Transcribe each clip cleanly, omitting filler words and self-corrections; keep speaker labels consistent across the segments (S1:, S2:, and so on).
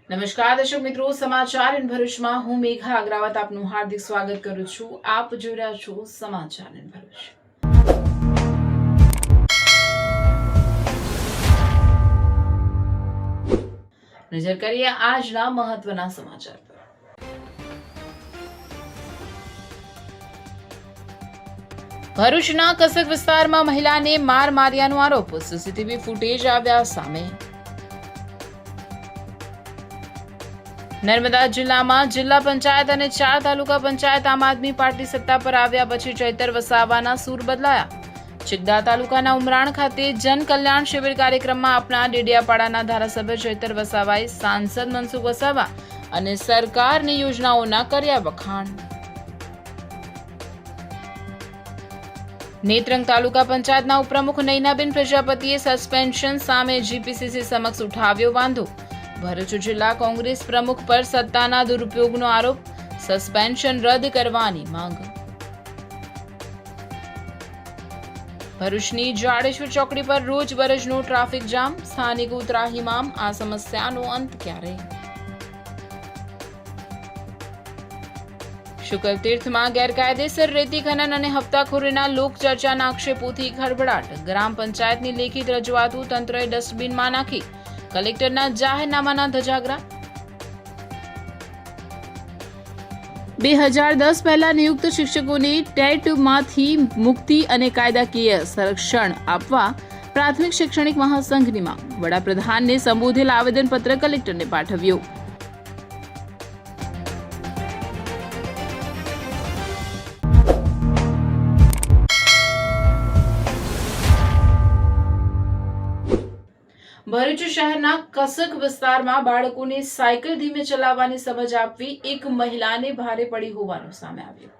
S1: નમસ્કાર દર્શક મિત્રો, સમાચાર ઇન ભરૂચમાં હું મેઘા અગ્રવાલ આપનું હાર્દિક સ્વાગત કરું છું. આપ જોઈ રહ્યા છો સમાચાર ઇન ભરૂચ. નજર કરીએ આજના મહત્વના સમાચાર પર. ભરૂચના કસક વિસ્તારમાં મહિલાને માર માર્યાનો આરોપ, સીસીટીવી ફૂટેજ આવ્યા સામે. નર્મદા જિલ્લામાં જિલ્લા પંચાયત અને 4 તાલુકા પંચાયત આમ આદમી પાર્ટી સત્તા પર આવ્યા પછી ચૈતર વસાવાના સૂર બદલાયા. ચિકદા તાલુકાના ઉમરાણ ખાતે જન કલ્યાણ શિબિર કાર્યક્રમમાં આપના ડેડિયાપાડાના ધારાસભ્ય ચૈતર વસાવાએ સાંસદ મનસુખ વસાવા અને સરકારની યોજનાઓના કર્યા વખાણ. નેત્રંગ તાલુકા પંચાયતના ઉપપ્રમુખ નૈનાબેન પ્રજાપતિએ સસ્પેન્શન સામે જીપીસીસી સમક્ષ ઉઠાવ્યો વાંધો. ભરૂચ જિલ્લા કોંગ્રેસ પ્રમુખ પર સત્તાના દુરુપયોગનો આરોપ, સસ્પેન્શન રદ કરવાની માંગ. ભરૂચની જાડેશ્વર ચોકડી પર રોજબરોજનો ટ્રાફિક જામ, સ્થાનિકો ત્રાહિમામ, આ સમસ્યાનો અંત ક્યારે? શુકલ તીર્થમાં ગેરકાયદેસર રેતી ખનન અને હપ્તાખોરીના લોકચર્ચાના આક્ષેપોથી ખળભળાટ, ગ્રામ પંચાયતની લેખિત રજૂઆતો તંત્રએ ડસ્ટબિનમાં નાખી, કલેક્ટરના જાહેરનામાના ધજાગરા. 2010 પહેલા નિયુક્ત શિક્ષકોને ટેટમાંથી મુક્તિ અને કાયદાકીય સંરક્ષણ આપવા પ્રાથમિક શૈક્ષણિક મહાસંઘની માંગ. વડાપ્રધાનને સંબોધેલ આવેદનપત્ર કલેક્ટરને પાઠવ્યું. ભરૂચ શહેરના કસક વિસ્તારમાં બાળકોને સાયકલ ધીમે ચલાવવાની સમજ આપવી એક મહિલાને ભારે પડી હોવાનું સામે આવ્યું.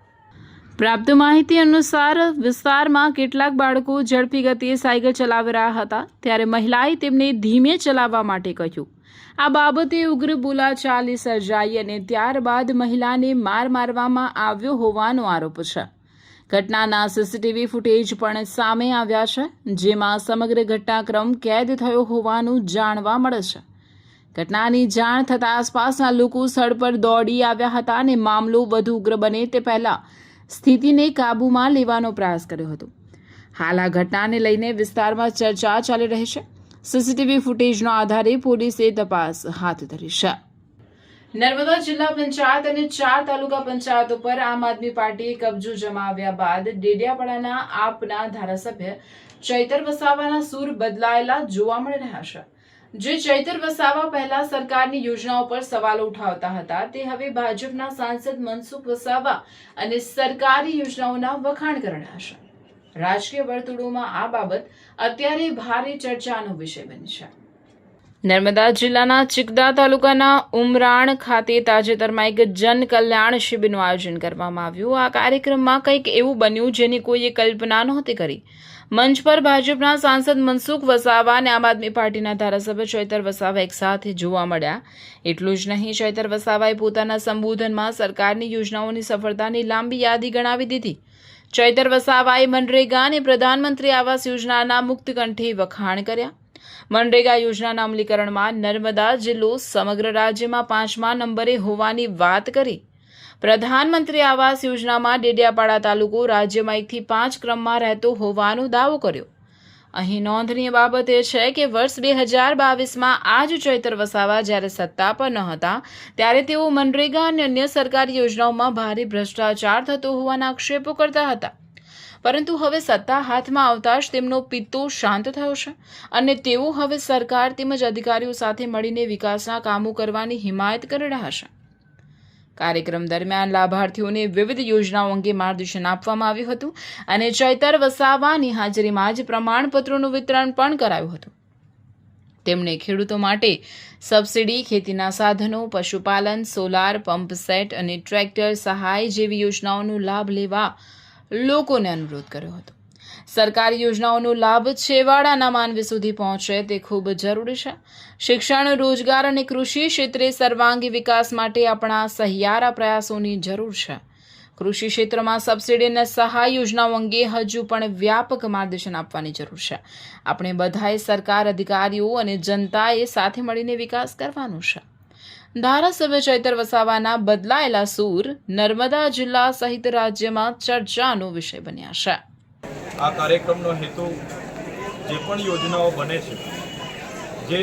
S1: પ્રાપ્ત માહિતી અનુસાર વિસ્તારમાં કેટલાક બાળકો ઝડપી ગતિએ સાયકલ ચલાવી રહ્યા હતા, ત્યારે મહિલાએ તેમને ધીમે ચલાવવા માટે કહ્યું. આ બાબતે ઉગ્ર બોલાચાલી સર્જાઈ અને ત્યારબાદ મહિલાને મારવામાં આવ્યો હોવાનો આરોપ છે. ઘટનાના સીસીટીવી ફૂટેજ પણ સામે આવ્યા છે, જેમાં સમગ્ર ઘટનાક્રમ કેદ થયો હોવાનું જાણવા મળે છે. ઘટનાની જાણ થતાં આસપાસના લોકો સ્થળ પર દોડી આવ્યા હતા અને મામલો વધુ ઉગ્ર બને તે પહેલા સ્થિતિને કાબૂમાં લેવાનો પ્રયાસ કર્યો હતો. હાલ આ ઘટનાને લઈને વિસ્તારમાં ચર્ચા ચાલી રહી છે. સીસીટીવી ફૂટેજના આધારે પોલીસે તપાસ હાથ ધરી છે. નર્મદા જિલ્લા પંચાયત અને 4 તાલુકા પંચાયતો પર આમ આદમી પાર્ટીએ કબજો જમાવ્યા બાદ ડેડિયાપાડાના આપના ધારાસભ્ય ચૈતર વસાવાના સૂર બદલાયેલા જોવા મળી રહ્યા છે. જે ચૈતર વસાવા પહેલા સરકારની યોજનાઓ પર સવાલો ઉઠાવતા હતા, તે હવે ભાજપના સાંસદ મનસુખ વસાવા અને સરકારી યોજનાઓના વખાણ કરી રહ્યા છે. રાજકીય વર્તુળોમાં આ બાબત અત્યારે ભારે ચર્ચાનો વિષય બની છે. નર્મદા જિલ્લાના ચિકદા તાલુકાના ઉમરાણ ખાતે તાજેતરમાં એક જન કલ્યાણ શિબિરનું આયોજન કરવામાં આવ્યું. આ કાર્યક્રમમાં કંઈક એવું બન્યું જેની કોઈએ કલ્પના નહોતી કરી. મંચ પર ભાજપના સાંસદ મનસુખ વસાવા અને આમ આદમી પાર્ટીના ધારાસભ્ય ચૈતર વસાવા એક સાથે જોવા મળ્યા. એટલું જ નહીં, ચૈતર વસાવાએ પોતાના સંબોધનમાં સરકારની યોજનાઓની સફળતાની લાંબી યાદી ગણાવી દીધી. ચૈતર વસાવાએ મનરેગા અને પ્રધાનમંત્રી આવાસ યોજનાના મુક્તકંઠે વખાણ કર્યા. મનરેગા યોજનાના અમલીકરણમાં નર્મદા જિલ્લો સમગ્ર રાજ્યમાં 5મા નંબરે હોવાની વાત કરી. પ્રધાનમંત્રી આવાસ યોજનામાં ડેડિયાપાડા તાલુકો રાજ્યમાં 1 થી 5 ક્રમમાં રહેતો હોવાનો દાવો કર્યો. અહીં નોંધનીય બાબત એ છે કે વર્ષ 2022માં આ જ ચૈતર વસાવા જ્યારે સત્તા પર ન હતા, ત્યારે તેઓ મનરેગા અને અન્ય સરકારી યોજનાઓમાં ભારે ભ્રષ્ટાચાર થતો હોવાના આક્ષેપો કરતા હતા. પરંતુ હવે સત્તા હાથમાં આવતા જ તેમનો પિત્તો શાંત થયો છે અને તેઓ હવે સરકાર તેમજ અધિકારીઓ સાથે મળીને વિકાસના કામો કરવાની હિમાયત કરી રહ્યા છે. કાર્યક્રમ દરમિયાન લાભાર્થીઓને વિવિધ યોજનાઓ અંગે માર્ગદર્શન આપવામાં આવ્યું હતું અને ચૈતર વસાવાની હાજરીમાં જ પ્રમાણપત્રોનું વિતરણ પણ કરાયું હતું. તેમણે ખેડૂતો માટે સબસિડી, ખેતીના સાધનો, પશુપાલન, સોલાર પંપ સેટ અને ટ્રેક્ટર સહાય જેવી યોજનાઓનો લાભ લેવા લોકોને અનુરોધ કર્યો હતો. સરકારી યોજનાઓનો લાભ છેવાડાના માનવી સુધી પહોંચે તે ખૂબ જરૂરી છે. શિક્ષણ, રોજગાર અને કૃષિ ક્ષેત્રે સર્વાંગી વિકાસ માટે આપણા સહિયારા પ્રયાસોની જરૂર છે. કૃષિ ક્ષેત્રમાં સબસિડી અને સહાય યોજનાઓ અંગે હજુ પણ વ્યાપક માર્ગદર્શન આપવાની જરૂર છે. આપણે બધાએ સરકાર, અધિકારીઓ અને જનતાએ સાથે મળીને વિકાસ કરવાનો છે. ધારાસભ્ય ચૈતર વસાવાના બદલાયેલા સૂર નર્મદા જિલ્લા સહિત રાજ્યમાં ચર્ચાનો વિષય બન્યા છે.
S2: આ કાર્યક્રમનો હેતુ જે પણ યોજનાઓ બને છે, જે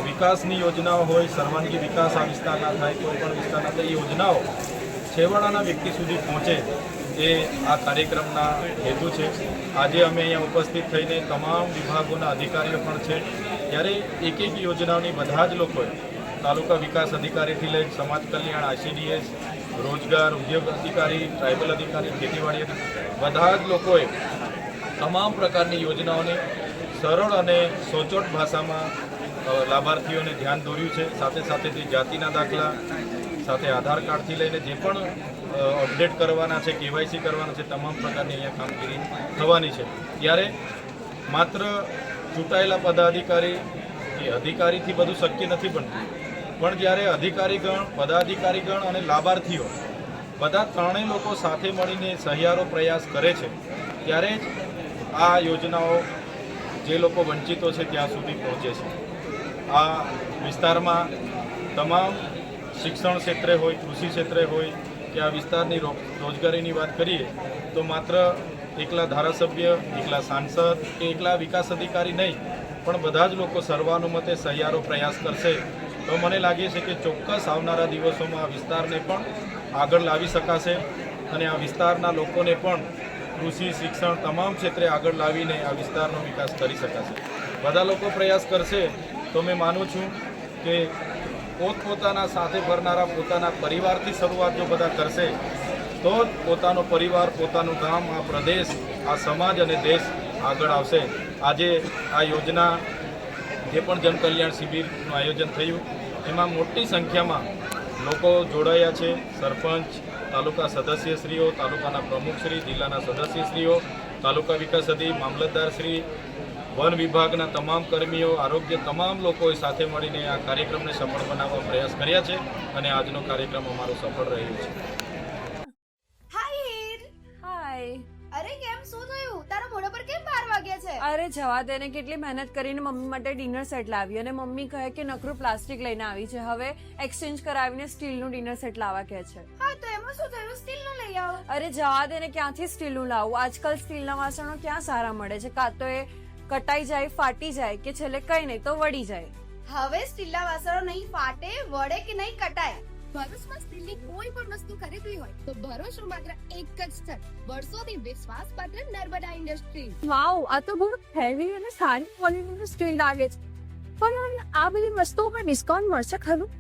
S2: વિકાસની યોજનાઓ હોય, સર્વાંગી વિકાસ આ વિસ્તારના થાય, કોઈ પણ વિસ્તારના થાય, એ યોજનાઓ છેવાડાના વ્યક્તિ સુધી પહોંચે એ આ કાર્યક્રમના હેતુ છે. આજે અમે અહીંયા ઉપસ્થિત થઈને તમામ વિભાગોના અધિકારીઓ પણ છે, ત્યારે એક એક યોજનાઓની બધા જ લોકોએ તાલુકા વિકાસ અધિકારીથી લઈ સમાજ કલ્યાણ, ICDS, રોજગાર, ઉદ્યોગ અધિકારી, ટ્રાઇબલ અધિકારી, ખેતીવાડી બધા જ લોકોએ તમામ પ્રકારની યોજનાઓની સરળ અને સચોટ ભાષામાં લાભાર્થીઓને ધ્યાન દોર્યું છે. સાથે સાથે તે જાતિના દાખલા સાથે આધાર કાર્ડથી લઈને જે પણ અપડેટ કરવાના છે, KYC કરવાના છે, તમામ પ્રકારની અહીંયા કામગીરી થવાની છે. ત્યારે માત્ર ચૂંટાયેલા પદાધિકારી કે અધિકારીથી બધું શક્ય નથી બનતું, પણ જ્યારે અધિકારીગણ, પદાધિકારીગણ અને લાભાર્થીઓ બધા ત્રણેય લોકો સાથે મળીને સહિયારો પ્રયાસ કરે છે, ત્યારે જ આ યોજનાઓ જે લોકો વંચિતો છે ત્યાં સુધી પહોંચે છે. આ વિસ્તારમાં તમામ શિક્ષણ ક્ષેત્રે હોય, કૃષિ ક્ષેત્રે હોય કે આ વિસ્તારની રોજગારીની વાત કરીએ તો માત્ર એકલા ધારાસભ્ય, એકલા સાંસદ કે એકલા વિકાસ અધિકારી નહીં, પણ બધા જ લોકો સર્વાનુમતે સહિયારો પ્રયાસ કરશે તો મને લાગે છે કે ચોક્કસ આવનારા દિવસોમાં આ વિસ્તારને પણ આગળ લાવી શકાશે અને આ વિસ્તારના લોકોને પણ કૃષિ, શિક્ષણ તમામ ક્ષેત્રે આગળ લાવીને આ વિસ્તારનો વિકાસ કરી શકાશે. બધા લોકો પ્રયાસ કરશે તો મેં માનું છું કે પોતપોતાના સાથે ફરનારા પોતાના પરિવારથી શરૂઆત જો બધા કરશે તો જ પોતાનો પરિવાર, પોતાનું ગામ, આ પ્રદેશ, આ સમાજ અને દેશ આગળ આવશે. આજે આ યોજના જે પણ જનકલ્યાણ શિબિરનું આયોજન થયું એમાં મોટી સંખ્યામાં લોકો જોડાયા છે. સરપંચ, તાલુકા સદસ્યશ્રીઓ, તાલુકાના પ્રમુખશ્રી, જિલ્લાના સદસ્યશ્રીઓ, તાલુકા વિકાસ અધિકારી, મામલતદારશ્રી, વન વિભાગના તમામ કર્મીઓ, આરોગ્ય તમામ લોકોએ સાથે મળીને આ કાર્યક્રમને સફળ બનાવવા પ્રયાસ કર્યા છે અને આજનો કાર્યક્રમ અમારો સફળ રહ્યો છે.
S3: હાય.
S4: અરે કેમ, શું થયું? તારા મોઢા પર કેમ 12 વાગ્યા છે?
S3: અરે જવા દે ને, કેટલી મહેનત કરીને મમ્મી માટે ડિનર સેટ લાવી અને મમ્મી કહે કે નકરું પ્લાસ્ટિક લઈને આવી છે, હવે એક્સચેન્જ કરાવીને સ્ટીલનું ડિનર સેટ લાવવા કહે છે.
S4: હા તો એમાં શું થયું? સ્ટીલનું લઈ આવો.
S3: અરે જવા દે ને, ક્યાંથી સ્ટીલનું લાવું? આજકાલ સ્ટીલના વાસણો ક્યાં સારા મળે છે? કાં તો એ કટાઈ જાય, ફાટી જાય કે છેલ્લે કઈ નહીં તો વળી જાય.
S4: હવે સ્ટીલના વાસણો નહીં ફાટે, વળે કે નહીં કટાય. ભરૂચમાં સ્ટીલની કોઈ પણ વસ્તુ ખરીદવી હોય તો ભરૂચનું માત્ર એક જ સ્થળ, વર્ષોથી વિશ્વાસપાત્ર નર્મદા ઇન્ડસ્ટ્રી.
S3: વાવ, આ તો બહુ હેવી અને સારી ક્વોલિટીનું સ્ટીલ લાગે છે. પણ આ બધી વસ્તુઓ પર ડિસ્કાઉન્ટ મળશે ખરું?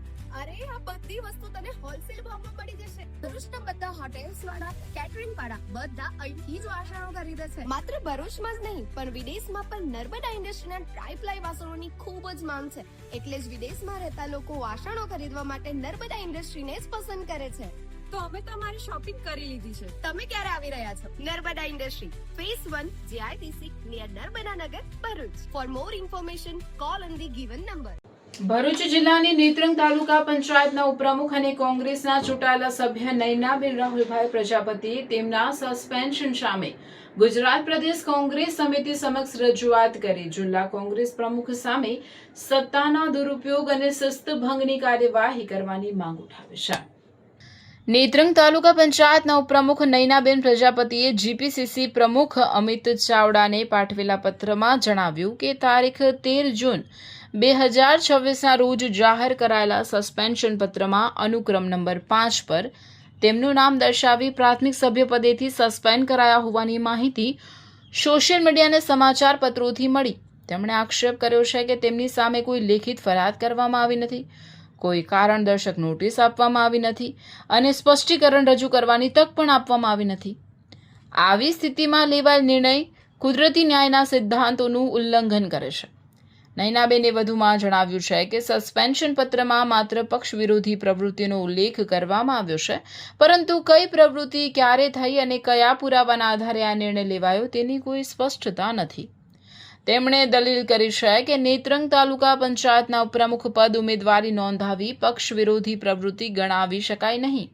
S4: અરે આ બધી વસ્તુ તને હોલસેલ ભાવમાં મળી જશે. ભરૂચના બધા હોટેલ્સ વાળા, કેટરિંગ વાળા બધા અહીંથી જ વાસણો ખરીદે છે. માત્ર ભરૂચમાં જ નહીં પણ વિદેશમાં પણ નર્મદા ઇન્ડસ્ટ્રીના ટ્રાયપ્લાય વાસણોની ખૂબ જ માંગ છે. એટલે જ વિદેશમાં રહેતા લોકો વાસણો ખરીદવા માટે નર્મદા ઇન્ડસ્ટ્રીને જ પસંદ કરે છે.
S3: તો અમે તમારી શોપિંગ કરી લીધી છે.
S4: તમે ક્યારે આવી રહ્યા છો? Narmada industry, phase 1, JITC near Narmada Nagar, Bharuch. For more information call on the given number.
S1: Bharuch જિલ્લાની નેત્રંગ તાલુકા પંચાયતના ઉપપ્રમુખ અને કોંગ્રેસના ચૂંટાયેલા સભ્ય નયનાબેન રાહુલભાઈ પ્રજાપતિએ તેમના સસ્પેન્શન સામે ગુજરાત પ્રદેશ કોંગ્રેસ સમિતિ સમક્ષ રજૂઆત કરી જિલ્લા કોંગ્રેસ પ્રમુખ સામે સત્તાના દુરુપયોગ અને શિસ્તભંગની કાર્યવાહી કરવાની માંગ ઉઠાવી છે. નેત્રંગ તાલુકા પંચાયતના ઉપપ્રમુખ નયનાબેન પ્રજાપતિએ GPCC પ્રમુખ અમિત ચાવડાને પાઠવેલા પત્રમાં જણાવ્યું કે તારીખ 13 જૂન 2026ના રોજ જાહેર કરાયેલા સસ્પેન્શન પત્રમાં અનુક્રમ નંબર 5 પર તેમનું નામ દર્શાવી પ્રાથમિક સભ્ય પદેથી સસ્પેન્ડ કરાયા હોવાની માહિતી સોશિયલ મીડિયા અને સમાચાર પત્રોથી મળી. તેમણે આક્ષેપ કર્યો છે કે તેમની સામે કોઈ લેખિત ફરિયાદ કરવામાં આવી નથી, કોઈ કારણદર્શક નોટિસ આપવામાં આવી નથી અને સ્પષ્ટીકરણ રજૂ કરવાની તક પણ આપવામાં આવી નથી. આવી સ્થિતિમાં લેવાયેલ નિર્ણય કુદરતી ન્યાયના સિદ્ધાંતોનું ઉલ્લંઘન કરે છે. નયનાબેને વધુમાં જણાવ્યું છે કે સસ્પેન્શન પત્રમાં માત્ર પક્ષ વિરોધી પ્રવૃત્તિનો ઉલ્લેખ કરવામાં આવ્યો છે, પરંતુ કઈ પ્રવૃત્તિ ક્યારે થઈ અને કયા પુરાવાના આધારે આ નિર્ણય લેવાયો તેની કોઈ સ્પષ્ટતા નથી. તેમણે દલીલ કરી છે કે નેત્રંગ તાલુકા પંચાયતના ઉપપ્રમુખ પદ ઉમેદવારી નોંધાવી પક્ષ વિરોધી પ્રવૃત્તિ ગણાવી શકાય નહીં.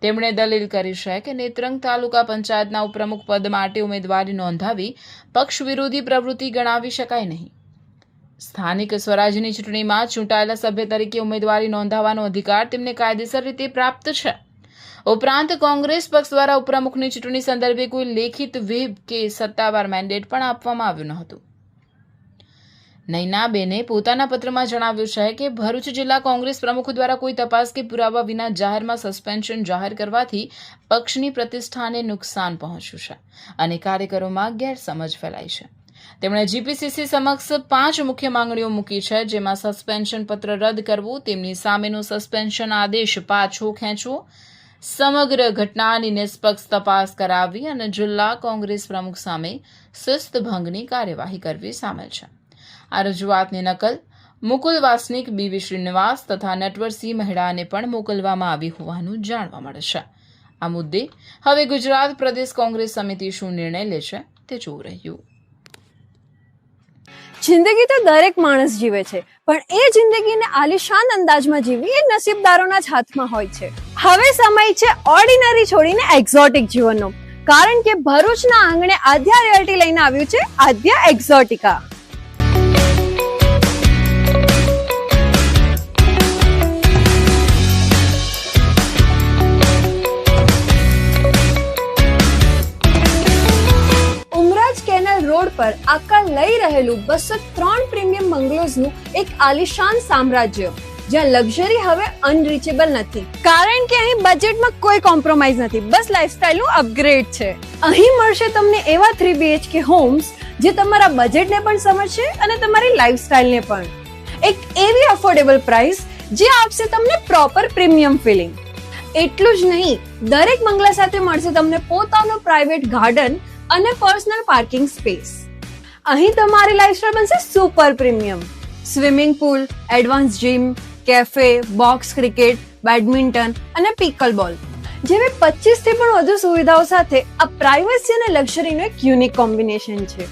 S1: તેમણે દલીલ કરી છે કે નેત્રંગ તાલુકા પંચાયતના ઉપપ્રમુખ પદ માટે ઉમેદવારી નોંધાવી પક્ષ વિરોધી પ્રવૃત્તિ ગણાવી શકાય નહીં. સ્થાનિક સ્વરાજ્યની ચૂંટણીમાં ચૂંટાયેલા સભ્ય તરીકે ઉમેદવારી નોંધાવવાનો અધિકાર તેમને કાયદેસર રીતે પ્રાપ્ત છે. ઉપરાંત કોંગ્રેસ પક્ષ દ્વારા ઉપપ્રમુખની ચૂંટણી સંદર્ભે કોઈ લેખિત વ્હીપ કે સત્તાવાર મેન્ડેટ પણ આપવામાં આવ્યું ન હતું. નયનાબેને પોતાના પત્રમાં જણાવ્યું છે કે ભરૂચ જિલ્લા કોંગ્રેસ પ્રમુખ દ્વારા કોઈ તપાસ કે પુરાવા વિના જાહેરમાં સસ્પેન્શન જાહેર કરવાથી પક્ષની પ્રતિષ્ઠાને નુકસાન પહોંચ્યું છે અને કાર્યકરોમાં ગેરસમજ ફેલાઈ છે. તેમણે જીપીસીસી સમક્ષ 5 મુખ્ય માંગણીઓ મૂકી છે, જેમાં સસ્પેન્શન પત્ર રદ કરવું, તેમની સામેનો સસ્પેન્શન આદેશ પાછો ખેંચવો, સમગ્ર ઘટનાની નિષ્પક્ષ તપાસ કરાવવી અને જિલ્લા કોંગ્રેસ પ્રમુખ સામે શિસ્તભંગની કાર્યવાહી કરવી સામેલ છે. આ રજૂઆતની નકલ મુકુલ વાસનિક, બીવી શ્રીનિવાસ તથા નટવરસિંહ મહેડાને પણ મોકલવામાં આવી હોવાનું જાણવા મળે છે. આ મુદ્દે હવે ગુજરાત પ્રદેશ કોંગ્રેસ સમિતિ શું નિર્ણય લે છે તે જોવું રહ્યું.
S3: જિંદગી તો દરેક માણસ જીવે છે, પણ એ જિંદગીને આલિશાન અંદાજમાં જીવવી એ નસીબદારોના જ હાથમાં હોય છે. હવે સમય છે ઓર્ડિનરી છોડીને એક્ઝોટિક જીવનનો, કારણ કે ભરૂચના આંગણે આદ્યા રિયલ્ટી લઈને આવ્યું છે આદ્યા એક્ઝોટિકા. રોડ પર આકાર લઈ રહેલું 203 પ્રીમિયમ બંગલોઝનું એક આલિશાન સામ્રાજ્ય, જ્યાં લક્ઝરી હવે અનરીચેબલ નથી, કારણ કે અહીં બજેટમાં કોઈ કોમ્પ્રોમાઇઝ નથી, બસ લાઇફસ્ટાઇલનું અપગ્રેડ છે. અહીં મળશે તમને એવા 3 BHK હોમ્સ જે તમારા બજેટને પણ સમજશે અને તમારી લાઇફસ્ટાઇલને પણ. એક એવી અફોર્ડેબલ પ્રાઇસ જે આપશે તમને પ્રોપર પ્રીમિયમ ફીલિંગ. એટલું જ નહીં, દરેક બંગલા સાથે મળશે તમને પોતાનો પ્રાઇવેટ ગાર્ડન અને પર્સનલ પાર્કિંગ સ્પેસ. અહીં તમારી લાઇફસ્ટાઇલ બનશે super premium. Swimming pool, advance gym, cafe, box cricket, badminton અને પિકલબોલ જેવી 25 થી પણ વધુ સુવિધાઓ સાથે આ પ્રાઇવસી અને લક્ઝરીનું એક યુનિક કોમ્બિનેશન છે.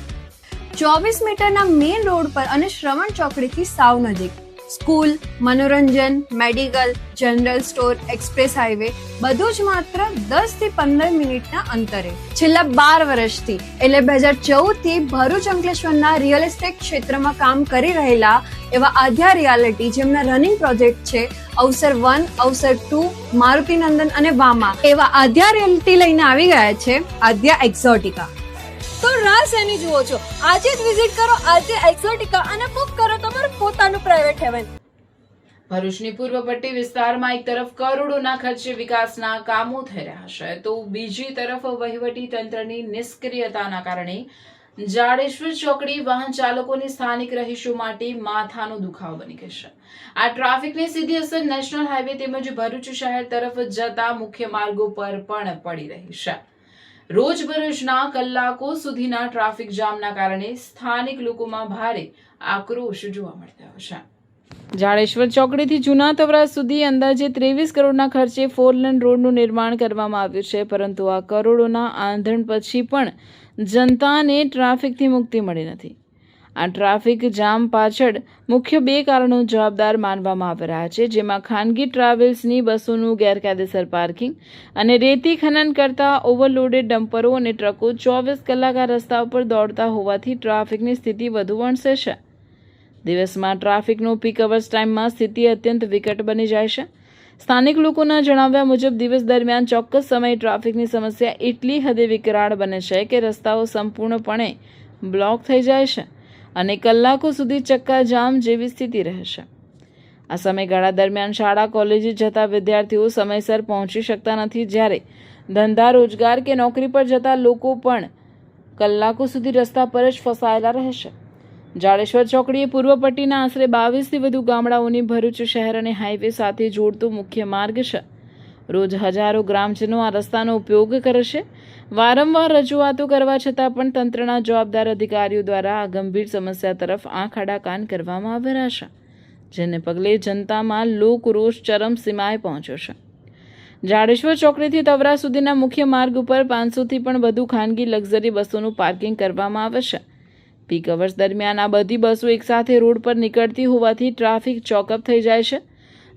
S3: 24 મીટરના મેઇન રોડ પર અને શ્રવણ ચોકડીથી સાવ નજીક સ્કૂલ, મનોરંજન, medical, general store, express highway બધું જ માત્ર 10 થી 15 મિનિટના અંતરે. છેલ્લા 12 વર્ષથી એટલે 2014 થી ભરૂચ અંકલેશ્વરના રિયલ એસ્ટેટ ક્ષેત્રમાં કામ કરી રહેલા એવા આદ્યા રિયાલિટી, જેમના રનિંગ પ્રોજેક્ટ છે અવસર 1, અવસર 2, મારુતિનંદન અને વામા, એવા આદ્યા રિયાલિટી લઈને આવી ગયા છે આદ્યા એક્ઝોટિકા. તો રાહ શેની જુઓ છો? આજે જ વિઝિટ કરો આદ્યા એક્ઝોટિકા અને બુક કરો તમારું પોતાનું પ્રાઇવેટ હેવન.
S1: ભરૂચની પૂર્વ પટ્ટી વિસ્તારમાં એક તરફ કરોડોના ખર્ચે વિકાસના કામો થઈ રહ્યા છે, તો બીજી તરફ વહીવટી તંત્રની નિષ્ક્રિયતાના કારણે જાડેશ્વર ચોકડી વાહન ચાલકોની સ્થાનિક રહીશો માટે માથાનો દુખાવો બની ગઈ છે. આ ટ્રાફિકની સીધી અસર નેશનલ હાઈવે તેમજ ભરૂચ શહેર તરફ જતા મુખ્ય માર્ગો પર પણ પડી રહી છે. રોજબરોજના કલાકો સુધીના ટ્રાફિક જામના કારણે સ્થાનિક લોકોમાં ભારે આક્રોશ જોવા મળતો છે. જાડેશ્વર ચોકડીથી જૂના તવરા સુધી અંદાજે 23 કરોડના ખર્ચે 4 લેન રોડનું નિર્માણ કરવામાં આવ્યું છે, પરંતુ આ કરોડોના આંધણ પછી પણ જનતાને ટ્રાફિકથી મુક્તિ મળી નથી. આ ટ્રાફિક જામ પાછળ મુખ્ય 2 કારણો જવાબદાર માનવામાં આવી રહ્યા છે, જેમાં ખાનગી ટ્રાવેલ્સની બસોનું ગેરકાયદેસર પાર્કિંગ અને રેતી ખનન કરતા ઓવરલોડેડ ડમ્પરો અને ટ્રકો 24 કલાક આ રસ્તા ઉપર દોડતા હોવાથી ટ્રાફિકની સ્થિતિ વધુ વણસે છે. દિવસમાં ટ્રાફિકનો પીક અવર્સ ટાઈમમાં સ્થિતિ અત્યંત વિકટ બની જાય છે. સ્થાનિક લોકોના જણાવ્યા મુજબ દિવસ દરમિયાન ચોક્કસ સમયે ટ્રાફિકની સમસ્યા એટલી હદે વિકરાળ બને છે કે રસ્તાઓ સંપૂર્ણપણે બ્લોક થઈ જાય છે અને કલાકો સુધી ચક્કાજામ જેવી સ્થિતિ રહેશે. આ સમયગાળા દરમિયાન શાળા કોલેજે જતા વિદ્યાર્થીઓ સમયસર પહોંચી શકતા નથી, જ્યારે ધંધા રોજગાર કે નોકરી પર જતા લોકો પણ કલાકો સુધી રસ્તા પર જ ફસાયેલા રહેશે. જાડેશ્વર ચોકડી એ પૂર્વ પટ્ટીના આશરે 22 થી વધુ ગામડાઓની ભરૂચ શહેર અને હાઈવે સાથે જોડતો મુખ્ય માર્ગ છે. રોજ હજારો ગ્રામજનો આ રસ્તાનો ઉપયોગ કરે છે. વારંવાર રજૂઆતો કરવા છતાં પણ તંત્રના જવાબદાર અધિકારીઓ દ્વારા આ ગંભીર સમસ્યા તરફ આંખ આડા કાન કરવામાં આવી રહ્યા છે, જેને પગલે જનતામાં લોકરોષ ચરમસીમાએ પહોંચ્યો છે. જાડેશ્વર ચોકડીથી તવરા સુધીના મુખ્ય માર્ગ ઉપર 500 થી પણ વધુ ખાનગી લક્ઝરી બસોનું પાર્કિંગ કરવામાં આવે છે. પીક અવર્સ દરમિયાન આ બધી બસો એકસાથે રોડ પર નીકળતી હોવાથી ટ્રાફિક ચોકઅપ થઈ જાય છે.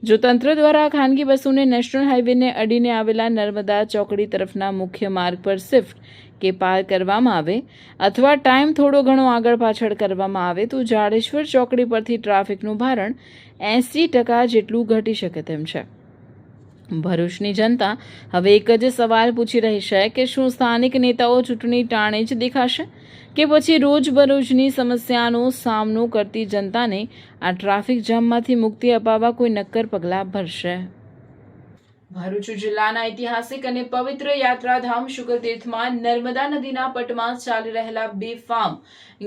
S1: જો તંત્ર દ્વારા ખાનગી બસોને નેશનલ હાઈવેને અડીને આવેલા નર્મદા ચોકડી તરફના મુખ્ય માર્ગ પર શિફ્ટ કે પાર કરવામાં આવે અથવા ટાઈમ થોડો ઘણો આગળ પાછળ કરવામાં આવે તો જાડેશ્વર ચોકડી પરથી ટ્રાફિકનું ભારણ 80% જેટલું ઘટી શકે તેમ છે. ભરૂચની જનતા હવે એક જ સવાલ પૂછી રહી છે કે શું સ્થાનિક નેતાઓ ચૂંટણી ટાણે જ દેખાશે કે પછી રોજબરોજની સમસ્યાનો સામનો કરતી જનતાને આ ટ્રાફિક જામમાંથી મુક્તિ અપાવવા કોઈ નક્કર પગલાં ભરશે. ભરૂચ જિલ્લાના ઐતિહાસિક અને પવિત્ર યાત્રાધામ શુકરતીર્થમાં નર્મદા નદીના પટમાં ચાલી રહેલા બેફામ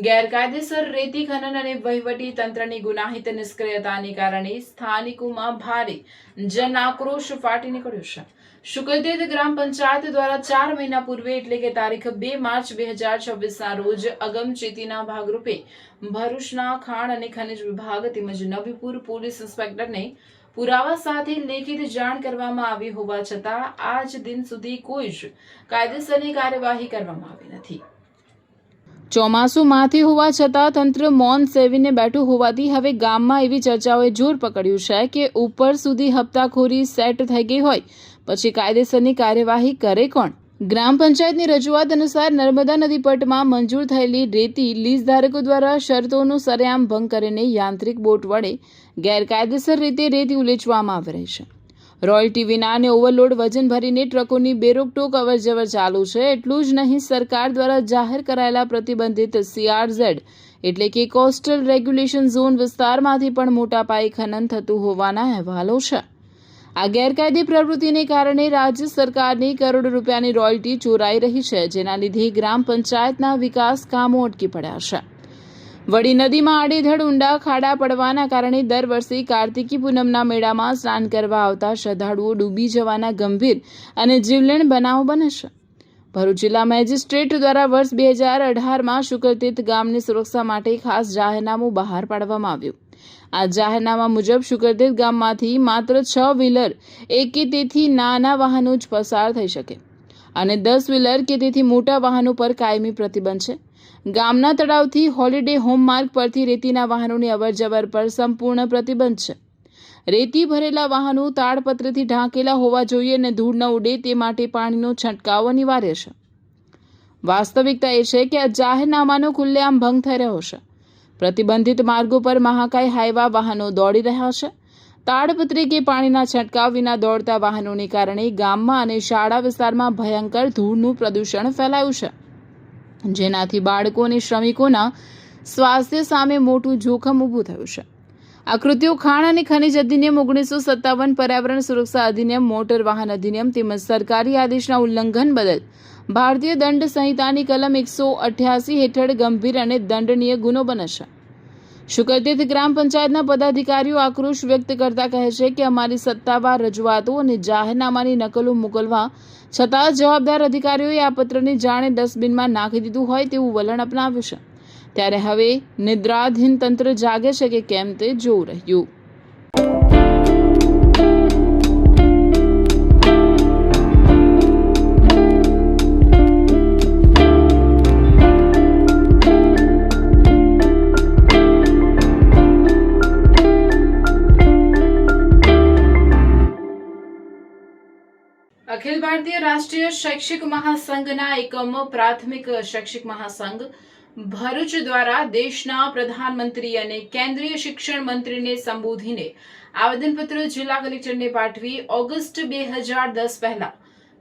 S1: ગેરકાયદેસર રેતી ખનન અને વહીવટી તંત્રની ગુનાહિત નિષ્ક્રિયતાને કારણે સ્થાનિકોમાં ભારે જન આક્રોશ ફાટી નીકળ્યો છે. શુકરતીર્થ ગ્રામ પંચાયત દ્વારા 4 મહિના પૂર્વે એટલે કે તારીખ 2 માર્ચ 2026ના રોજ અગમચેતીના ભાગરૂપે ભરૂચના ખાણ અને ખનિજ વિભાગ તેમજ નવીપુર પોલીસ ઇન્સ્પેક્ટરને પુરાવા સાથે લેખિત જાણ કરવામાં આવી હોવા છતાં આજ દિન સુધી કોઈ જ કાયદેસરની કાર્યવાહી કરવામાં આવી નથી. ચોમાસું માથે હોવા છતાં તંત્ર મૌન સેવીને બેઠું હોવાથી હવે ગામમાં એવી ચર્ચાઓએ જોર પકડ્યું છે કે ઉપર સુધી હપ્તાખોરી સેટ થઈ ગઈ હોય પછી કાયદેસરની કાર્યવાહી કરે કોણ? ગ્રામ પંચાયતની રજૂઆત અનુસાર નર્મદા નદી પટમાં મંજૂર થયેલી રેતી લીઝ ધારકો દ્વારા શરતોનો સરેઆમ ભંગ કરીને યાંત્રિક બોટ વડે ગેરકાયદેસર રીતે રેતી ઉલેચવામાં આવી રહી છે. રોયલ્ટી વિના અને ઓવરલોડ વજન ભરીને ટ્રકોની બેરોકટોક અવરજવર ચાલુ છે. એટલું જ નહીં, સરકાર દ્વારા જાહેર કરાયેલા પ્રતિબંધિત CRZ એટલે કે કોસ્ટલ રેગ્યુલેશન ઝોન વિસ્તારમાંથી પણ મોટા પાયે ખનન થતું હોવાના અહેવાલો છે. આ ગેરકાયદે પ્રવૃત્તિને કારણે રાજ્ય સરકારની કરોડો રૂપિયાની રોયલ્ટી ચોરાઈ રહી છે, જેના લીધે ગ્રામ પંચાયતના વિકાસ કામો અટકી પડ્યા છે. વળી નદીમાં આડેધડ ઊંડા ખાડા પડવાના કારણે દર વર્ષે કાર્તિકી પૂનમના મેળામાં સ્નાન કરવા આવતા શ્રદ્ધાળુઓ ડૂબી જવાના ગંભીર અને જીવલેણ બનાવ બને છે. ભરૂચ જિલ્લા મેજિસ્ટ્રેટ દ્વારા વર્ષ 2018માં શુકરતીર્થ ગામની સુરક્ષા માટે ખાસ જાહેરનામું બહાર પાડવામાં આવ્યું. આ જાહેરનામા મુજબ શુકરતીર્થ ગામમાંથી માત્ર 6 વ્હીલર કે તેથી નાના વાહનો જ પસાર થઈ શકે અને 10 વ્હીલર કે તેથી મોટા વાહનો પર કાયમી પ્રતિબંધ છે. ગામના તળાવથી હોલિડે હોમ માર્ગ પરથી રેતીના વાહનોની અવરજવર પર સંપૂર્ણ પ્રતિબંધ છે. રેતી ભરેલા વાહનો તાડપત્રથી ઢાંકેલા હોવા જોઈએ અને ધૂળ ન ઉડે તે માટે પાણીનો છંટકાવ અનિવાર્ય છે. વાસ્તવિકતા એ છે કે આ જાહેરનામાનો ખુલ્લેઆમ ભંગ થઈ રહ્યો છે. પ્રતિબંધિત માર્ગો પર મહાકાય હાઈવા વાહનો દોડી રહ્યા છે. તાડપત્રી કે પાણીના છંટકાવ વિના દોડતા વાહનોને કારણે ગામમાં અને શાળા વિસ્તારમાં ભયંકર ધૂળનું પ્રદૂષણ ફેલાયું છે, જેનાથી બાળકો અને શ્રમિકોના સ્વાસ્થ્ય સામે મોટું જોખમ ઊભું થયું છે. આ કૃત્યો ખાણ અને ખનિજ અધિનિયમ 1957, પર્યાવરણ સુરક્ષા અધિનિયમ, મોટર વાહન અધિનિયમ તેમજ સરકારી આદેશના ઉલ્લંઘન બદલ ભારતીય દંડ સંહિતાની કલમ 188 હેઠળ ગંભીર અને દંડનીય ગુનો બને છે. શુકરતીર્થ ગ્રામ પંચાયતના પદાધિકારીઓ આક્રોશ વ્યક્ત કરતા કહે છે કે અમારી સત્તાવાર રજૂઆતો અને જાહેરનામાની નકલો મોકલવા છતાં જવાબદાર અધિકારીઓએ આ પત્રને જાણે ડસ્ટબિનમાં નાખી દીધું હોય તેવું વલણ અપનાવ્યું છે. ત્યારે હવે નિદ્રાધીન તંત્ર જાગે છે કે કેમ તે જોવું રહ્યું. અખિલ ભારતીય રાષ્ટ્રીય શૈક્ષિક મહાસંઘના એકમ પ્રાથમિક શૈક્ષિક મહાસંઘ ભરૂચ દ્વારા દેશના પ્રધાનમંત્રી અને કેન્દ્રીય શિક્ષણ મંત્રીને સંબોધીને આવેદનપત્ર જિલ્લા કલેક્ટરને પાઠવી ઓગસ્ટ 2010 પહેલા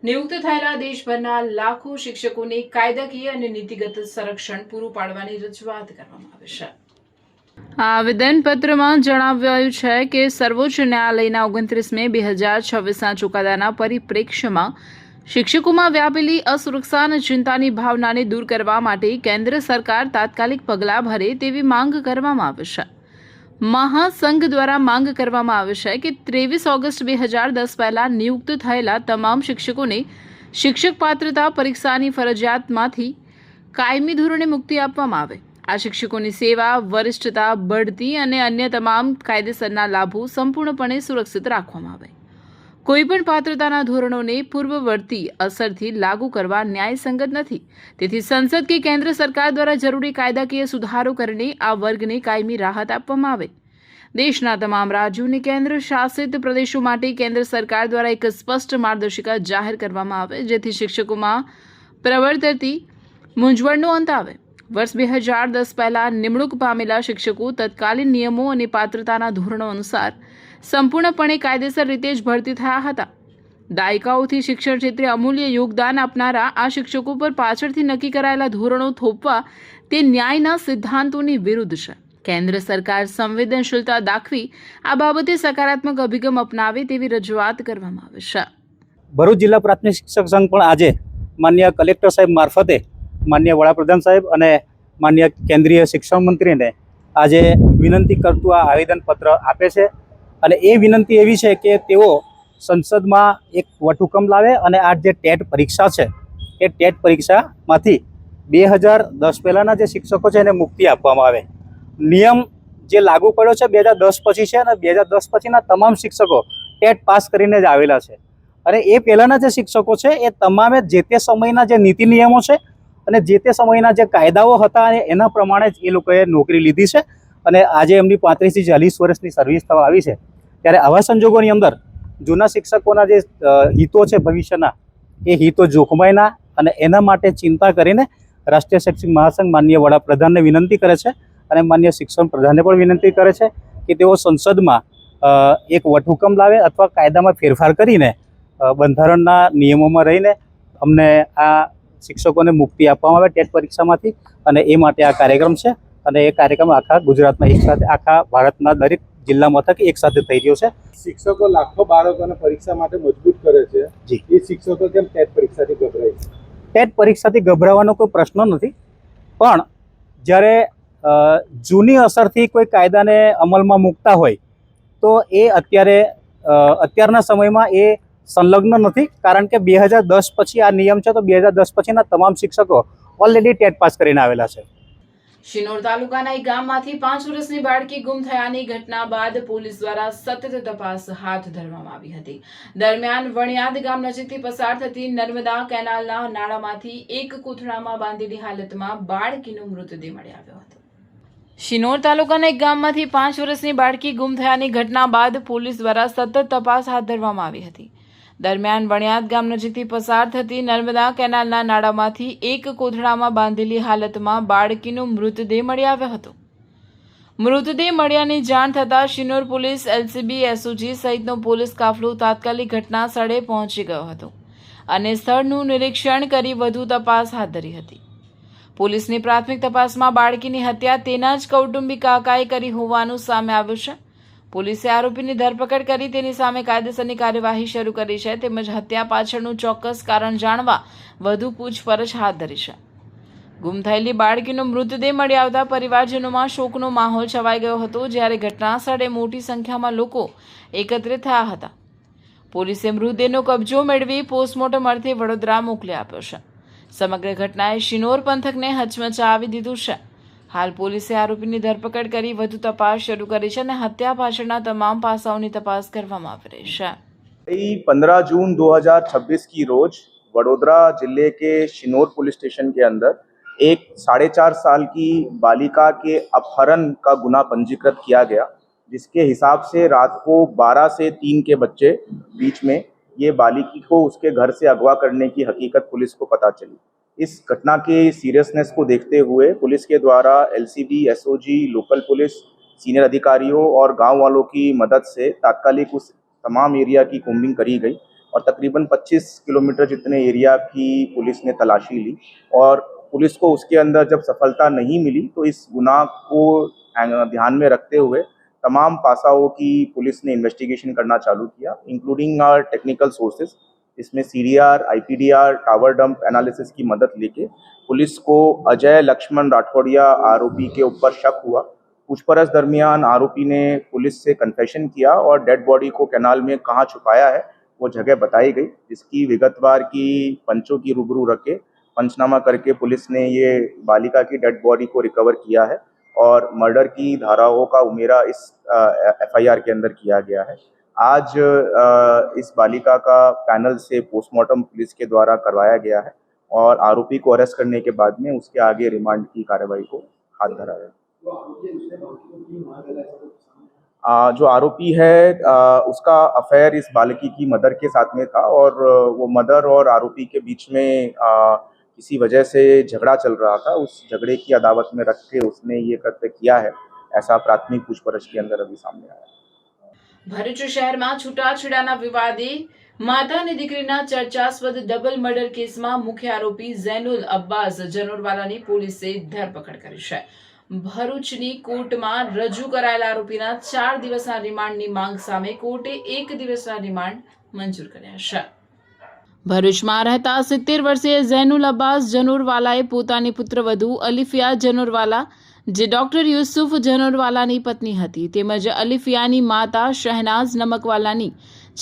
S1: નિયુક્ત થયેલા દેશભરના લાખો શિક્ષકોને કાયદાકીય અને નીતિગત સંરક્ષણ પૂરું પાડવાની રજૂઆત કરવામાં આવી છે. આ આવેદનપત્રમાં જણાવાયું છે કે સર્વોચ્ચ ન્યાયાલયના 29 મે 2026ના ચુકાદાના પરિપ્રેક્ષ્યમાં શિક્ષકોમાં વ્યાપેલી અસુરક્ષા અને ચિંતાની ભાવનાને દૂર કરવા માટે કેન્દ્ર સરકાર તાત્કાલિક પગલાં ભરે તેવી માંગ કરવામાં આવી છે. મહાસંઘ દ્વારા માંગ કરવામાં આવી છે કે 23 ઓગસ્ટ 2010 પહેલા નિયુક્ત થયેલા તમામ શિક્ષકોને શિક્ષક પાત્રતા પરીક્ષાની ફરજિયાતમાંથી કાયમી ધોરણે મુક્તિ આપવામાં આવે. આ શિક્ષકોની સેવા, વરિષ્ઠતા, બઢતી અને અન્ય તમામ કાયદેસરના લાભો સંપૂર્ણપણે સુરક્ષિત રાખવામાં આવે. કોઈપણ પાત્રતાના ધોરણોને પૂર્વવર્તી અસરથી લાગુ કરવા ન્યાયસંગત નથી. તેથી સંસદ કે કેન્દ્ર સરકાર દ્વારા જરૂરી કાયદાકીય સુધારો કરીને આ વર્ગને કાયમી રાહત આપવામાં આવે. દેશના તમામ રાજ્યો અને કેન્દ્ર શાસિત પ્રદેશો માટે કેન્દ્ર સરકાર દ્વારા એક સ્પષ્ટ માર્ગદર્શિકા જાહેર કરવામાં આવે, જેથી શિક્ષકોમાં પ્રવર્તતી મૂંઝવણનો અંત આવે. વર્ષ 2010 પહેલા નિમણૂક પામેલા શિક્ષકો તત્કાલીન નિયમો અને પાત્રતાના ધોરણો અનુસાર સંપૂર્ણપણે કાયદેસર રીતે જ ભરતી થયા હતા. દાયકાઓથી શિક્ષણ ક્ષેત્રે અમૂલ્ય યોગદાન આપનારા આ શિક્ષકો પર પાછળથી નક્કી કરાયેલા ધોરણો થોપવા તે ન્યાયના સિદ્ધાંતોની વિરુદ્ધ છે. કેન્દ્ર સરકાર સંવેદનશીલતા દાખવી આ બાબતે સકારાત્મક અભિગમ અપનાવે તેવી રજૂઆત કરવામાં આવે છે.
S5: ભરૂચ જિલ્લા પ્રાથમિક શિક્ષક સંઘ પણ આજે માન્ય કલેક્ટર સાહેબ મારફતે માન્ય વડાપ્રધાન સાહેબ અને માન્ય કેન્દ્રીય શિક્ષણ મંત્રીને આજે વિનંતી કરતું આ આવેદનપત્ર આપે છે. અને એ વિનંતી એવી છે કે તેઓ સંસદમાં એક વટહુકમ લાવે અને આ જે ટેટ પરીક્ષા છે એ ટેટ પરીક્ષામાંથી 2010 પહેલાંના જે શિક્ષકો છે એને મુક્તિ આપવામાં આવે. નિયમ જે લાગુ પડ્યો છે 2010 પછી છે અને 2010 પછીના તમામ શિક્ષકો ટેટ પાસ કરીને જ આવેલા છે. અને એ પહેલાંના જે શિક્ષકો છે એ તમામે જે તે સમયના જે નીતિ નિયમો છે અને જે તે સમયના જે કાયદાઓ હતા અને એના પ્રમાણે જ એ લોકોએ નોકરી લીધી છે. અને આજે એમની 35 થી 40 વર્ષની સર્વિસ થવા આવી છે. ત્યારે આવા સંજોગોની અંદર જૂના શિક્ષકોના જે હિતો છે ભવિષ્યના એ હિતો જોખમાયના અને એના માટે ચિંતા કરીને રાષ્ટ્રીય શૈક્ષિક મહાસંઘ માન્ય વડાપ્રધાનને વિનંતી કરે છે અને માન્ય શિક્ષણ પ્રધાનને પણ વિનંતી કરે છે કે તેઓ સંસદમાં એક વટહુકમ લાવે અથવા કાયદામાં ફેરફાર કરીને બંધારણના નિયમોમાં રહીને અમને આ શિક્ષકોને મુક્તિ આપવામાં આવે ટેટ પરીક્ષામાંથી. અને એ માટે આ કાર્યક્રમ છે અને એ કાર્યક્રમ આખા ગુજરાતમાં એક સાથે આખા ભારતના દરેક જિલ્લા મથકે એક સાથે થઈ રહ્યો છે.
S6: શિક્ષકો લાખો બાળકોને પરીક્ષા માટે મજબૂત કરે છે.
S5: જી.
S6: એ શિક્ષકો કેમ ટેટ પરીક્ષાથી ગભરાય છે?
S5: ટેટ પરીક્ષાથી ગભરાવાનો કોઈ પ્રશ્ન નથી, પણ જ્યારે જૂની અસરથી કોઈ કાયદાને અમલમાં મૂકતા હોય તો એ અત્યારના સમયમાં એ સંલગ્ન નથી. કારણ કે 2010 પછી આ નિયમ છે તો 2010 પછીના તમામ શિક્ષકો ઓલરેડી ટેટ પાસ કરીને આવેલા છે.
S1: શિનોર તાલુકાના એક ગામમાંથી 5 વર્ષની બાળકી ગુમ થયાની ઘટના બાદ પોલીસ દ્વારા સતત તપાસ હાથ ધરવામાં આવી હતી. દરમિયાન વણિયાદ ગામ નજીકથી પસાર થતી નર્મદા કેનાલના નાળામાંથી એક કોથળામાં બાંધેલી હાલતમાં બાળકીનો મૃતદેહ મળી આવ્યો હતો. શિનોર તાલુકાના એક ગામમાંથી 5 વર્ષની બાળકી ગુમ થયાની ઘટના બાદ પોલીસ દ્વારા સતત તપાસ હાથ ધરવામાં આવી હતી. દરમિયાન વણિયાદ ગામ નજીકથી પસાર થતી નર્મદા કેનાલના નાળામાંથી એક કોથળામાં બાંધેલી હાલતમાં બાળકીનો મૃતદેહ મળી આવ્યો હતો. મૃતદેહ મળ્યાની જાણ થતાં શિનોર પોલીસ, એલસીબી, એસઓજી સહિતનો પોલીસ કાફલો તાત્કાલિક ઘટના સ્થળે પહોંચી ગયો હતો અને સ્થળનું નિરીક્ષણ કરી વધુ તપાસ હાથ ધરી હતી. પોલીસની પ્રાથમિક તપાસમાં બાળકીની હત્યા તેના જ કૌટુંબિક કાકાએ કરી હોવાનું સામે આવ્યું છે. પોલીસે આરોપીની ધરપકડ કરી તેની સામે કાયદેસરની કાર્યવાહી શરૂ કરી છે. તેમજ હત્યા પાછળનું ચોક્કસ કારણ જાણવા વધુ પૂછપરછ હાથ ધરી છે. ગુમ થયેલી બાળકીનો મૃતદેહ મળી આવતા પરિવારજનોમાં શોકનો માહોલ છવાઈ ગયો હતો, જ્યારે ઘટના સ્થળે મોટી સંખ્યામાં લોકો એકત્રિત થયા હતા. પોલીસે મૃતદેહનો કબજો મેળવી પોસ્ટમોર્ટમ અર્થે વડોદરા મોકલી આપ્યો છે. સમગ્ર ઘટનાએ શિનોર પંથકને હચમચાવી દીધું છે. હાલ પોલીસે આરોપીની ધરપકડ કરી વધુ તપાસ શરૂ કરી છે અને હત્યા પાછળના તમામ પાસાઓની તપાસ કરવામાં આવી રહી છે.
S7: 15 जून 2026 की रोज वडोदरा जिले के शिनोर पुलिस स्टेशन के अंदर एक 4.5 साल की बालिका के अपहरण का गुना पंजीकृत किया गया, जिसके हिसाब से रात को 12 से 3 के बच्चे बीच में ये बालिकी को उसके घर से अगवा करने की हकीकत पुलिस को पता चली. इस घटना के सीरियसनेस को देखते हुए पुलिस के द्वारा LCB, SOG, local police, senior अधिकारियों और गांव वालों की मदद से तात्कालिक उस तमाम एरिया की कोम्बिंग करी गई और तकरीबन 25 किलोमीटर जितने एरिया की पुलिस ने तलाशी ली. और पुलिस को उसके अंदर जब सफलता नहीं मिली तो इस गुनाह को ध्यान में रखते हुए तमाम पासाओं की पुलिस ने इन्वेस्टिगेशन करना चालू किया, इंक्लूडिंग आवर टेक्निकल सोर्सेज. इसमें CDR, IPDR, tower dump analysis की मदद लेके पुलिस को अजय लक्ष्मण राठौड़िया आरोपी के ऊपर शक हुआ. पूछपरछ दरमियान आरोपी ने पुलिस से कन्फेशन किया और डेड बॉडी को कैनाल में कहाँ छुपाया है वो जगह बताई गई, जिसकी विगतवार की पंचों की रूबरू रख के पंचनामा करके पुलिस ने ये बालिका की डेड बॉडी को रिकवर किया है और मर्डर की धाराओं का उमेरा इस एफआईआर के अंदर किया गया है. आज इस बालिका का पैनल से पोस्टमार्टम पुलिस के द्वारा करवाया गया है और आरोपी को अरेस्ट करने के बाद में उसके आगे रिमांड की कार्रवाई को हाथ धरा है. जो आरोपी है उसका अफेयर इस बालिकी की मदर के साथ में था और वो मदर और आरोपी के बीच में किसी वजह से झगड़ा चल रहा था, उस झगड़े की अदावत में रख के उसने ये कृत्य किया है, ऐसा प्राथमिक पूछपरछ के अंदर अभी सामने आया।
S1: ભરૂચ શહેરમાં છૂટાછેડાના વિવાદે માતા અને દીકરીના ચર્ચાસ્પદ ડબલ મર્ડર કેસમાં મુખ્ય આરોપી ઝૈનુલ અબ્બાસ જનોરવાલાની પોલીસે ધરપકડ કરી છે. ભરૂચની કોર્ટમાં રજૂ કરાયેલા આરોપીના 4 દિવસના રિમાન્ડની માંગ સામે કોર્ટે 1 દિવસના રિમાન્ડ મંજૂર કર્યા છે. ભરૂચમાં રહેતા 70 વર્ષીય ઝૈનુલ અબ્બાસ જનોરવાલાએ પોતાની પુત્રવધુ અલિફિયા જનોરવાલા, જે ડોક્ટર યુસુફ જનોરવાલાની પત્ની હતી, તેમજ અલિફિયાની માતા શહેનાઝ નમકવાલાની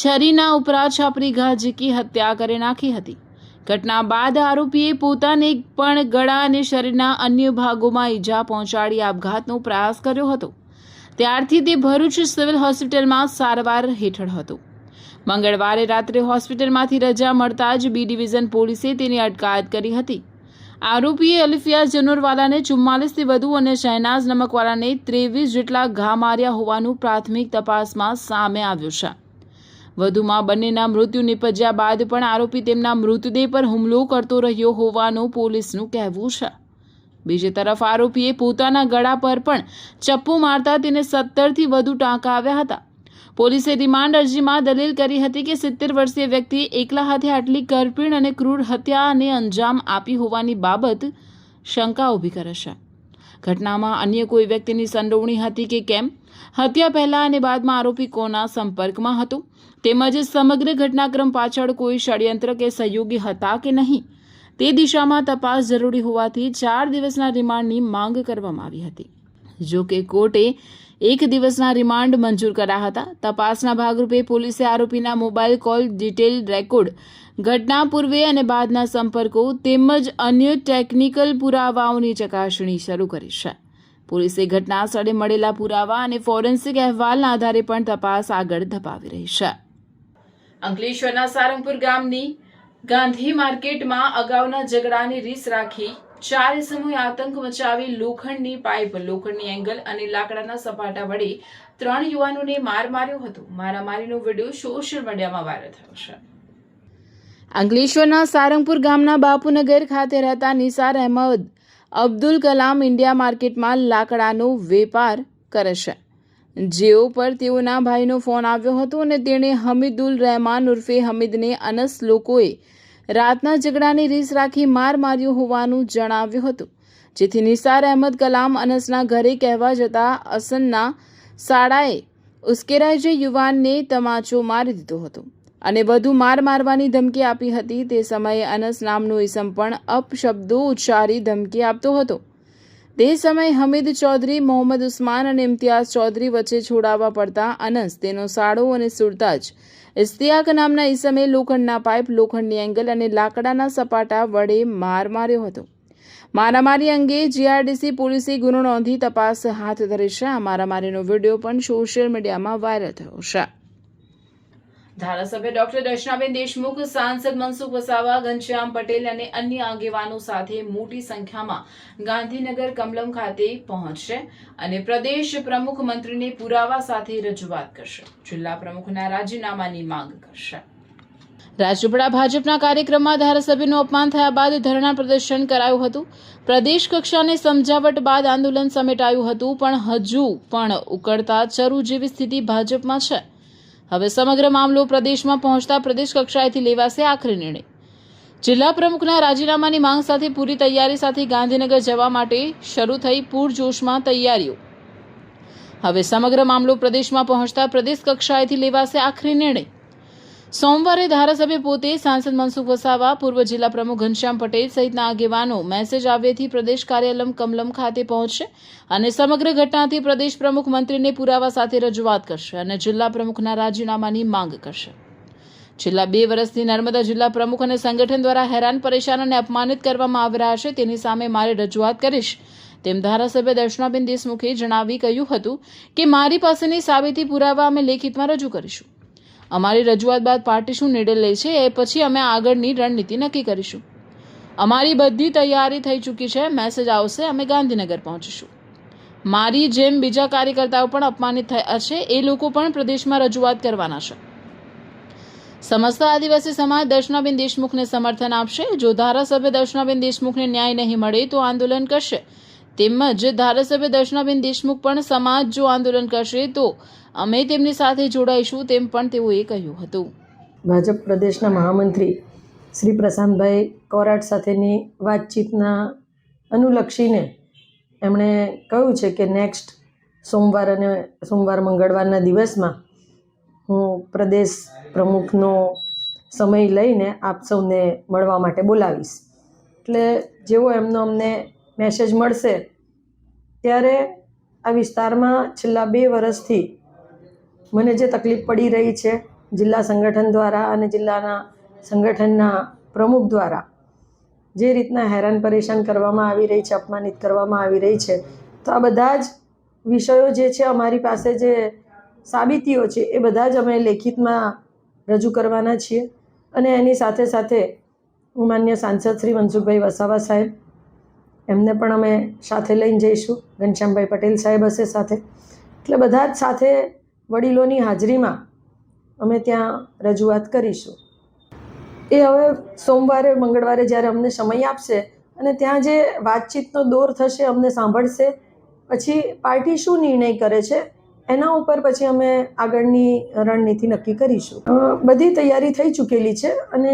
S1: છરીના ઉપરા છાપરી ઘા ઝીકી હત્યા કરી નાખી હતી. ઘટના બાદ આરોપીએ પોતાને પણ ગળા અને શરીરના અન્ય ભાગોમાં ઈજા પહોંચાડી આપઘાતનો પ્રયાસ કર્યો હતો. ત્યારથી તે ભરૂચ સિવિલ હોસ્પિટલમાં સારવાર હેઠળ હતો. મંગળવારે રાત્રે હોસ્પિટલમાંથી રજા મળતા જ બી ડિવિઝન પોલીસે તેની અટકાયત કરી હતી. આરોપીએ અલિફિયા જનોરવાલાને 44થી વધુ અને શહેનાઝ નમકવાલાને 23 જેટલા ઘા માર્યા હોવાનું પ્રાથમિક તપાસમાં સામે આવ્યું છે. વધુમાં બંનેના મૃત્યુ નિપજ્યા બાદ પણ આરોપી તેમના મૃતદેહ પર હુમલો કરતો રહ્યો હોવાનું પોલીસનું કહેવું છે. બીજી તરફ આરોપીએ પોતાના ગળા પર પણ ચપ્પુ મારતા તેને 17થી વધુ ટાંકા આવ્યા હતા. પોલીસે રિમાન્ડ અરજીમાં દલીલ કરી હતી કે 70 વર્ષીય વ્યક્તિએ એકલા હાથે આટલી કરપીણ અને ક્રૂર હત્યાને અંજામ આપી હોવાની બાબત શંકા ઊભી કરે છે. ઘટનામાં અન્ય કોઈ વ્યક્તિની સંડોવણી હતી કે કેમ, હત્યા પહેલા અને બાદમાં આરોપી કોના સંપર્કમાં હતો, તેમજ સમગ્ર ઘટનાક્રમ પાછળ કોઈ ષડયંત્ર કે સહયોગી હતા કે નહીં, તે દિશામાં તપાસ જરૂરી હોવાથી 4 દિવસના રિમાન્ડની માંગ કરવામાં આવી હતી. જો કે કોર્ટે 1 દિવસના રિમાન્ડ મંજૂર કર્યા હતા. તપાસના ભાગરૂપે પોલીસે આરોપીના મોબાઈલ કોલ ડિટેલ રેકોર્ડ, ઘટના પૂર્વે અને બાદના સંપર્કો તેમજ અન્ય ટેકનિકલ પુરાવાઓની ચકાસણી શરૂ કરી છે. પોલીસે ઘટના સ્થળે મળેલા પુરાવા અને ફોરેન્સિક અહેવાલના આધારે પણ તપાસ આગળ ધપાવી રહી છે. અંકલેશ્વરના સારંગપુર ગામની ગાંધી માર્કેટમાં અગાઉના ઝઘડાની રીસ રાખી 4 ઇસમોએ આતંક મચાવી લોખંડની પાઇપ, લોખંડની એંગલ અને લાકડાના સપાટા વડે 3 યુવાનોને માર માર્યો હતો. મારામારીનો વિડીયો સોશિયલ મીડિયામાં વાયરલ થયો છે. અંકલેશ્વરના સારંગપુર ગામના બાપુનગર ખાતે રહેતા નિસાર અહેમદ અબ્દુલ કલામ ઇન્ડિયા માર્કેટમાં લાકડાનો વેપાર કરે છે, જેઓ પર તેઓના ભાઈનો ફોન આવ્યો હતો અને તેણે હમીદુલ રહેમાન ઉર્ફે હમીદને અનસ લોકોએ રાતના ઝઘડાની રીસ રાખી માર માર્યો હોવાનું જણાવ્યું હતું. જેથી નિસાર અહેમદ કલામ અનસના ઘરે કહેવા જતા અસનના શાળાએ ઉશ્કેરાઈ જઈ યુવાનને તમાચો મારી દીધો હતો અને વધુ માર મારવાની ધમકી આપી હતી. તે સમયે અનસ નામનો ઈસમ પણ અપશબ્દો ઉચ્ચારી ધમકી આપતો હતો. તે સમયે હમીદ ચૌધરી, મોહમ્મદ ઉસ્માન અને ઇમ્તિયાઝ ચૌધરી વચ્ચે છોડાવવા પડતા અનસ, તેનો સાળો અને સુરતાજ ઇસ્તિયાક નામના ઈસમે લોખંડના પાઇપ, લોખંડની એંગલ અને લાકડાના સપાટા વડે માર માર્યો હતો. મારામારી અંગે જીઆરડીસી પોલીસે ગુનો નોંધી તપાસ હાથ ધરી છે. આ મારામારીનો વિડીયો પણ સોશિયલ મીડિયામાં વાયરલ થયો છે. ધારાસભ્ય ડોક્ટર દર્શનાબેન દેશમુખ, સાંસદ મનસુખ વસાવા, ઘનશ્યામ પટેલ અને અન્ય આગેવાનો સાથે મોટી સંખ્યામાં ગાંધીનગર કમલમ ખાતે પહોંચશે અને પ્રદેશ પ્રમુખ મંત્રીને પુરાવા સાથે રજૂઆત કરશે. જિલ્લા પ્રમુખના રાજીનામાની માંગ કરશે. રાજપીપળા ભાજપના કાર્યક્રમમાં ધારાસભ્યનું અપમાન થયા બાદ ધરણા પ્રદર્શન કરાયું હતું. પ્રદેશ કક્ષાને સમજાવટ બાદ આંદોલન સમેટાયું હતું, પણ હજુ પણ ઉકળતા ચરુ જેવી સ્થિતિ ભાજપમાં છે. હવે સમગ્ર મામલો પ્રદેશમાં પહોંચતા પ્રદેશ કક્ષાએથી લેવાશે આખરી નિર્ણય. જિલ્લા પ્રમુખના રાજીનામાની માંગ સાથે પૂરી તૈયારી સાથે ગાંધીનગર જવા માટે શરૂ થઈ પૂરજોશમાં તૈયારીઓ. હવે સમગ્ર મામલો પ્રદેશમાં પહોંચતા પ્રદેશ કક્ષાએથી લેવાશે આખરી નિર્ણય. સોમવારે ધારાસભ્ય પોતે, સાંસદ મનસુખ વસાવા, પૂર્વ જિલ્લા પ્રમુખ ઘનશ્યામ પટેલ સહિતના આગેવાનો મેસેજ આવ્યાથી પ્રદેશ કાર્યાલય કમલમ ખાતે પહોંચશે અને સમગ્ર ઘટનાથી પ્રદેશ પ્રમુખ મંત્રીને પુરાવા સાથે રજૂઆત કરશે અને જિલ્લા પ્રમુખના રાજીનામાની માંગ કરશે. છેલ્લા 2 વર્ષથી નર્મદા જિલ્લા પ્રમુખ અને સંગઠન દ્વારા હેરાન, પરેશાન અને અપમાનિત કરવામાં આવી રહ્યા છે. તેની સામે મારે રજૂઆત કરીશ તેમ ધારાસભ્ય દર્શનાબેન દેશમુખે જણાવી કહ્યું હતું કે મારી પાસેની સાબિતી પુરાવા અમે લેખિતમાં રજૂ કરીશું. અમારી રજૂઆત બાદ પાર્ટી શું નિર્ણય લે છે એ પછી અમે આગળની રણનીતિ નક્કી કરીશું. અમારી બધી તૈયારી થઈ ચૂકી છે. મેસેજ આવશે, અમે ગાંધીનગર પહોંચીશું. મારી જેમ બીજા કાર્યકર્તાઓ પણ અપમાનિત થયા છે, એ લોકો પણ પ્રદેશમાં રજૂઆત કરવાના છે. સમસ્ત આદિવાસી સમાજ દર્શનાબેન દેશમુખને સમર્થન આપશે. જો ધારાસભ્ય દર્શનાબેન દેશમુખને ન્યાય નહીં મળે તો આંદોલન કરશે. તેમજ ધારાસભ્ય દર્શનાબેન દેશમુખ પણ સમાજ જો આંદોલન કરશે તો અમે તેમની સાથે જોડાઈશું તેમ પણ તેઓએ કહ્યું હતું.
S8: ભાજપ પ્રદેશના મહામંત્રી શ્રી પ્રશાંતભાઈ કોરાટ સાથેની વાતચીતના અનુલક્ષીને એમણે કહ્યું છે કે નેક્સ્ટ સોમવાર મંગળવારના દિવસમાં હું પ્રદેશ પ્રમુખનો સમય લઈને આપ સૌને મળવા માટે બોલાવીશ. એટલે જેવો એમનો અમને મેસેજ મળશે ત્યારે આ વિસ્તારમાં છેલ્લા 2 વર્ષથી મને જે તકલીફ પડી રહી છે જિલ્લા સંગઠન દ્વારા અને જિલ્લાના સંગઠનના પ્રમુખ દ્વારા જે રીતના હેરાન પરેશાન કરવામાં આવી રહી છે, અપમાનિત કરવામાં આવી રહી છે, તો આ બધા જ વિષયો જે છે અમારી પાસે જે સાબિતીઓ છે એ બધા જ અમે લેખિતમાં રજૂ કરવાના છીએ. અને એની સાથે સાથે હું માન્ય સાંસદ શ્રી મનસુખભાઈ વસાવા સાહેબ એમને પણ અમે સાથે લઈને જઈશું. ઘનશ્યામભાઈ પટેલ સાહેબ હશે સાથે. એટલે બધા જ સાથે વડીલોની હાજરીમાં અમે ત્યાં રજૂઆત કરીશું. એ હવે સોમવારે મંગળવારે જ્યારે અમને સમય આપશે અને ત્યાં જે વાતચીતનો દોર થશે અમને સાંભળશે, પછી પાર્ટી શું નિર્ણય કરે છે એના ઉપર પછી અમે આગળની રણનીતિ નક્કી કરીશું. બધી તૈયારી થઈ ચૂકેલી છે અને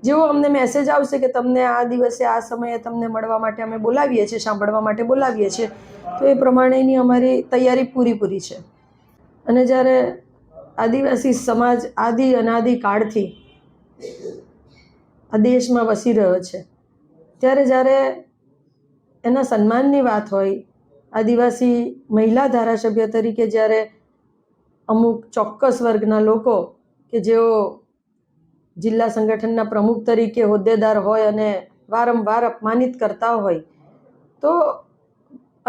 S8: જેવો અમને મેસેજ આવશે કે તમને આ દિવસે આ સમયે તમને મળવા માટે અમે બોલાવીએ છીએ, સાંભળવા માટે બોલાવીએ છીએ, તો એ પ્રમાણેની અમારી તૈયારી પૂરી છે. અને જ્યારે આદિવાસી સમાજ આદિ અનાદિ કાળથી આ દેશમાં વસી રહ્યો છે ત્યારે જ્યારે એના સન્માનની વાત હોય, આદિવાસી મહિલા ધારાસભ્ય તરીકે જ્યારે અમુક ચોક્કસ વર્ગના લોકો કે જેઓ જિલ્લા સંગઠનના પ્રમુખ તરીકે હોદ્દેદાર હોય અને વારંવાર અપમાનિત કરતા હોય, તો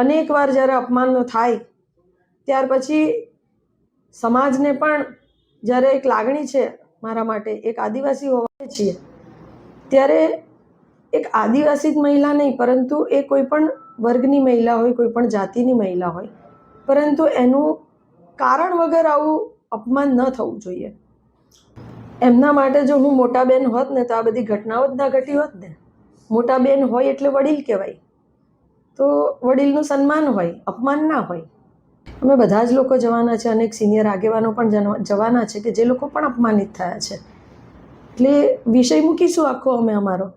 S8: અનેકવાર જ્યારે અપમાન થાય ત્યાર પછી સમાજને પણ જ્યારે એક લાગણી છે મારા માટે, એક આદિવાસી હોવા છીએ, ત્યારે એક આદિવાસી જ મહિલા નહીં પરંતુ એ કોઈ પણ વર્ગની મહિલા હોય, કોઈ પણ જાતિની મહિલા હોય, પરંતુ એનું કારણ વગર આવું અપમાન ન થવું જોઈએ. એમના માટે જો હું મોટા બેન હોત ને તો આ બધી ઘટનાઓ જ ના ઘટી હોત ને. મોટા બેન હોય એટલે વડીલ કહેવાય, તો વડીલનું સન્માન હોય, અપમાન ના હોય. અમે બધા જ લોકો જવાના છે, અનેક સિનિયર આગેવાનો પણ જવાના છે કે જે લોકો પણ અપમાનિત થયા છે. એટલે વિષય મૂકીશું આખો અમે અમારો.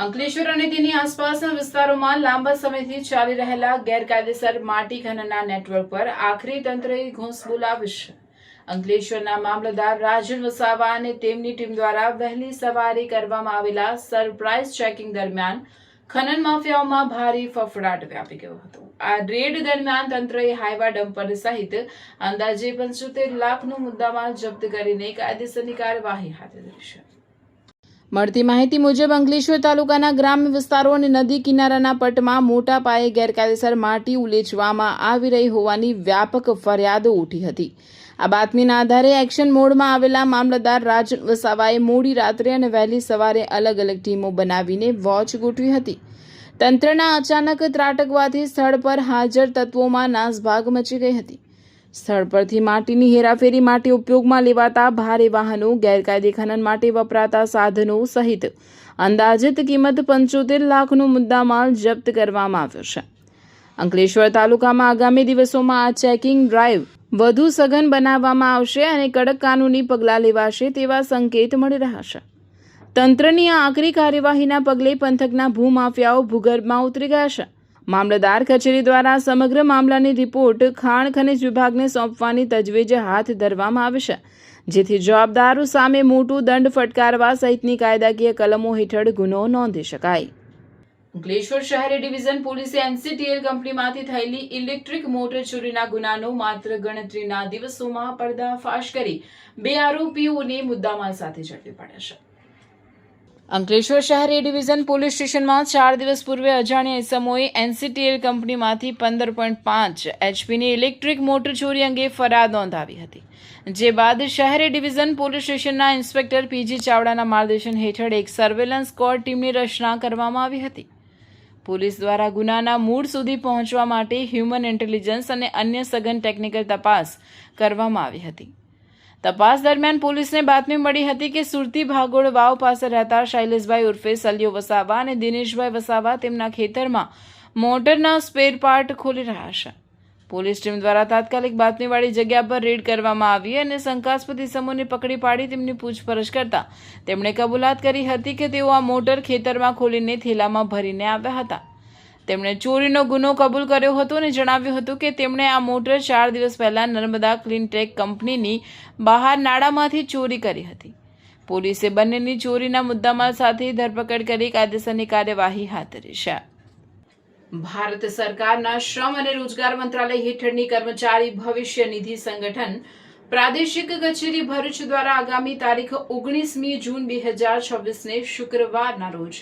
S1: અંકલેશ્વર અને તેની આસપાસના વિસ્તારોમાં લાંબા સમયથી ચાલી રહેલા ગેરકાયદેસર માટી ખનનના નેટવર્ક પર આખરી તંત્રએ ઘૂસ બોલાવી છે. અંકલેશ્વરના મામલતદાર રાજન વસાવા અને તેમની ટીમ દ્વારા વહેલી સવારે કરવામાં આવેલા સરપ્રાઇઝ ચેકિંગ દરમિયાન ખનન માફિયાઓમાં ભારે ફફડાટ વ્યાપી ગયો હતો. આ રેડ દરમિયાન તંત્રએ હાઈવા ડમ્પર સહિત અંદાજે 75 લાખનો મુદ્દામાલ જપ્ત કરીને કાયદેસરની કાર્યવાહી હાથ ધરી છે. મળતી માહિતી મુજબ અંકલેશ્વર તાલુકાના ગ્રામ્ય વિસ્તારો અને નદી કિનારાના પટમાં મોટા પાયે ગેરકાયદેસર માટી ઉલેચવામાં આવી રહી હોવાની વ્યાપક ફરિયાદો ઉઠી હતી. આ બાતમીના આધારે એક્શન મોડમાં આવેલા મામલતદાર રાજન વસાવાએ મોડી રાત્રે અને વહેલી સવારે અલગ અલગ ટીમો બનાવીને વોચ ગોઠવી હતી. તંત્રના અચાનક ત્રાટકવાથી સ્થળ પર હાજર તત્વોમાં નાસભાગ મચી ગઈ હતી. સ્થળ પરથી માટીની હેરાફેરી માટે ઉપયોગમાં લેવાતા ભારે વાહનો, ગેરકાયદે ખનન માટે વપરાતા સાધનો સહિત અંદાજિત કિંમત 75 લાખનો મુદ્દામાલ જપ્ત કરવામાં આવ્યો છે. અંકલેશ્વર તાલુકામાં આગામી દિવસોમાં આ ચેકિંગ ડ્રાઈવ વધુ સઘન બનાવવામાં આવશે અને કડક કાનૂની પગલાં લેવાશે તેવા સંકેત મળી રહ્યા છે. તંત્રની આ આકરી કાર્યવાહીના પગલે પંથકના ભૂમાફિયાઓ ભૂગર્ભમાં ઉતરી ગયા છે. મામલતદાર કચેરી દ્વારા સમગ્ર મામલાની રિપોર્ટ ખાણ ખનિજ વિભાગને સોંપવાની તજવીજ હાથ ધરવામાં આવી છે, જેથી જવાબદારો સામે મોટું દંડ ફટકારવા સહિતની કાયદાકીય કલમો હેઠળ ગુનો નોંધી શકાય. અંકલેશ્વર શહેરી ડિવિઝન પોલીસે એનસીટીએલ કંપનીમાંથી થયેલી ઇલેક્ટ્રિક મોટર ચોરીના ગુનાનો માત્ર ગણતરીના દિવસોમાં પર્દાફાશ કરી 2 આરોપીઓને મુદ્દામાલ સાથે ઝડપી પાડ્યા છે. અંકલેશ્વર શહેર એ ડિવિઝન પોલીસ સ્ટેશનમાં 4 દિવસ પૂર્વે અજાણ્યા ઇસમોએ NCTL કંપનીમાંથી 15.5 HPની ઇલેક્ટ્રિક મોટર ચોરી અંગે ફરિયાદ નોંધાવી હતી, જે બાદ શહેર એ ડિવિઝન પોલીસ સ્ટેશનના ઇન્સ્પેક્ટર PG ચાવડાના માર્ગદર્શન હેઠળ એક સર્વેલન્સ સ્ક્વોડ ટીમની રચના કરવામાં આવી હતી. પોલીસ દ્વારા ગુનાના મૂળ સુધી પહોંચવા માટે હ્યુમન ઇન્ટેલિજન્સ અને અન્ય સઘન ટેકનિકલ તપાસ કરવામાં આવી હતી. તપાસ દરમિયાન પોલીસને બાતમી મળી હતી કે સુરતી ભાગોળ વાવ પાસે રહેતા શૈલેષભાઈ ઉર્ફે સલિયો વસાવા અને દિનેશભાઈ વસાવા તેમના ખેતરમાં મોટરના સ્પેર પાર્ટ ખોલી રહ્યા છે. પોલીસ ટીમ દ્વારા તાત્કાલિક બાતમીવાળી જગ્યા પર રેડ કરવામાં આવી અને શંકાસ્પદ ઇસમોને પકડી પાડી તેમની પૂછપરછ કરતા તેમણે કબૂલાત કરી હતી કે તેઓ આ મોટર ખેતરમાં ખોલીને થેલામાં ભરીને આવ્યા હતા. તેમણે ચોરીનો ગુનો કબૂલ કર્યો હતો અને જણાવ્યું હતું કે તેમણે આ મોટર 4 દિવસ પહેલા નર્મદા ક્લીનટેક કંપનીની બહાર નાળામાંથી ચોરી કરી હતી. પોલીસે બંનેની ચોરીના મુદ્દામાલ સાથે ધરપકડ કરી કાયદેસરની કાર્યવાહી હાથ ધરી છે. ભારત સરકારના શ્રમ અને રોજગાર મંત્રાલય હેઠળની કર્મચારી ભવિષ્ય નિધિ સંગઠન પ્રાદેશિક કચેરી ભરૂચ દ્વારા આગામી તારીખ 19મી જૂન 2026ને શુક્રવારના રોજ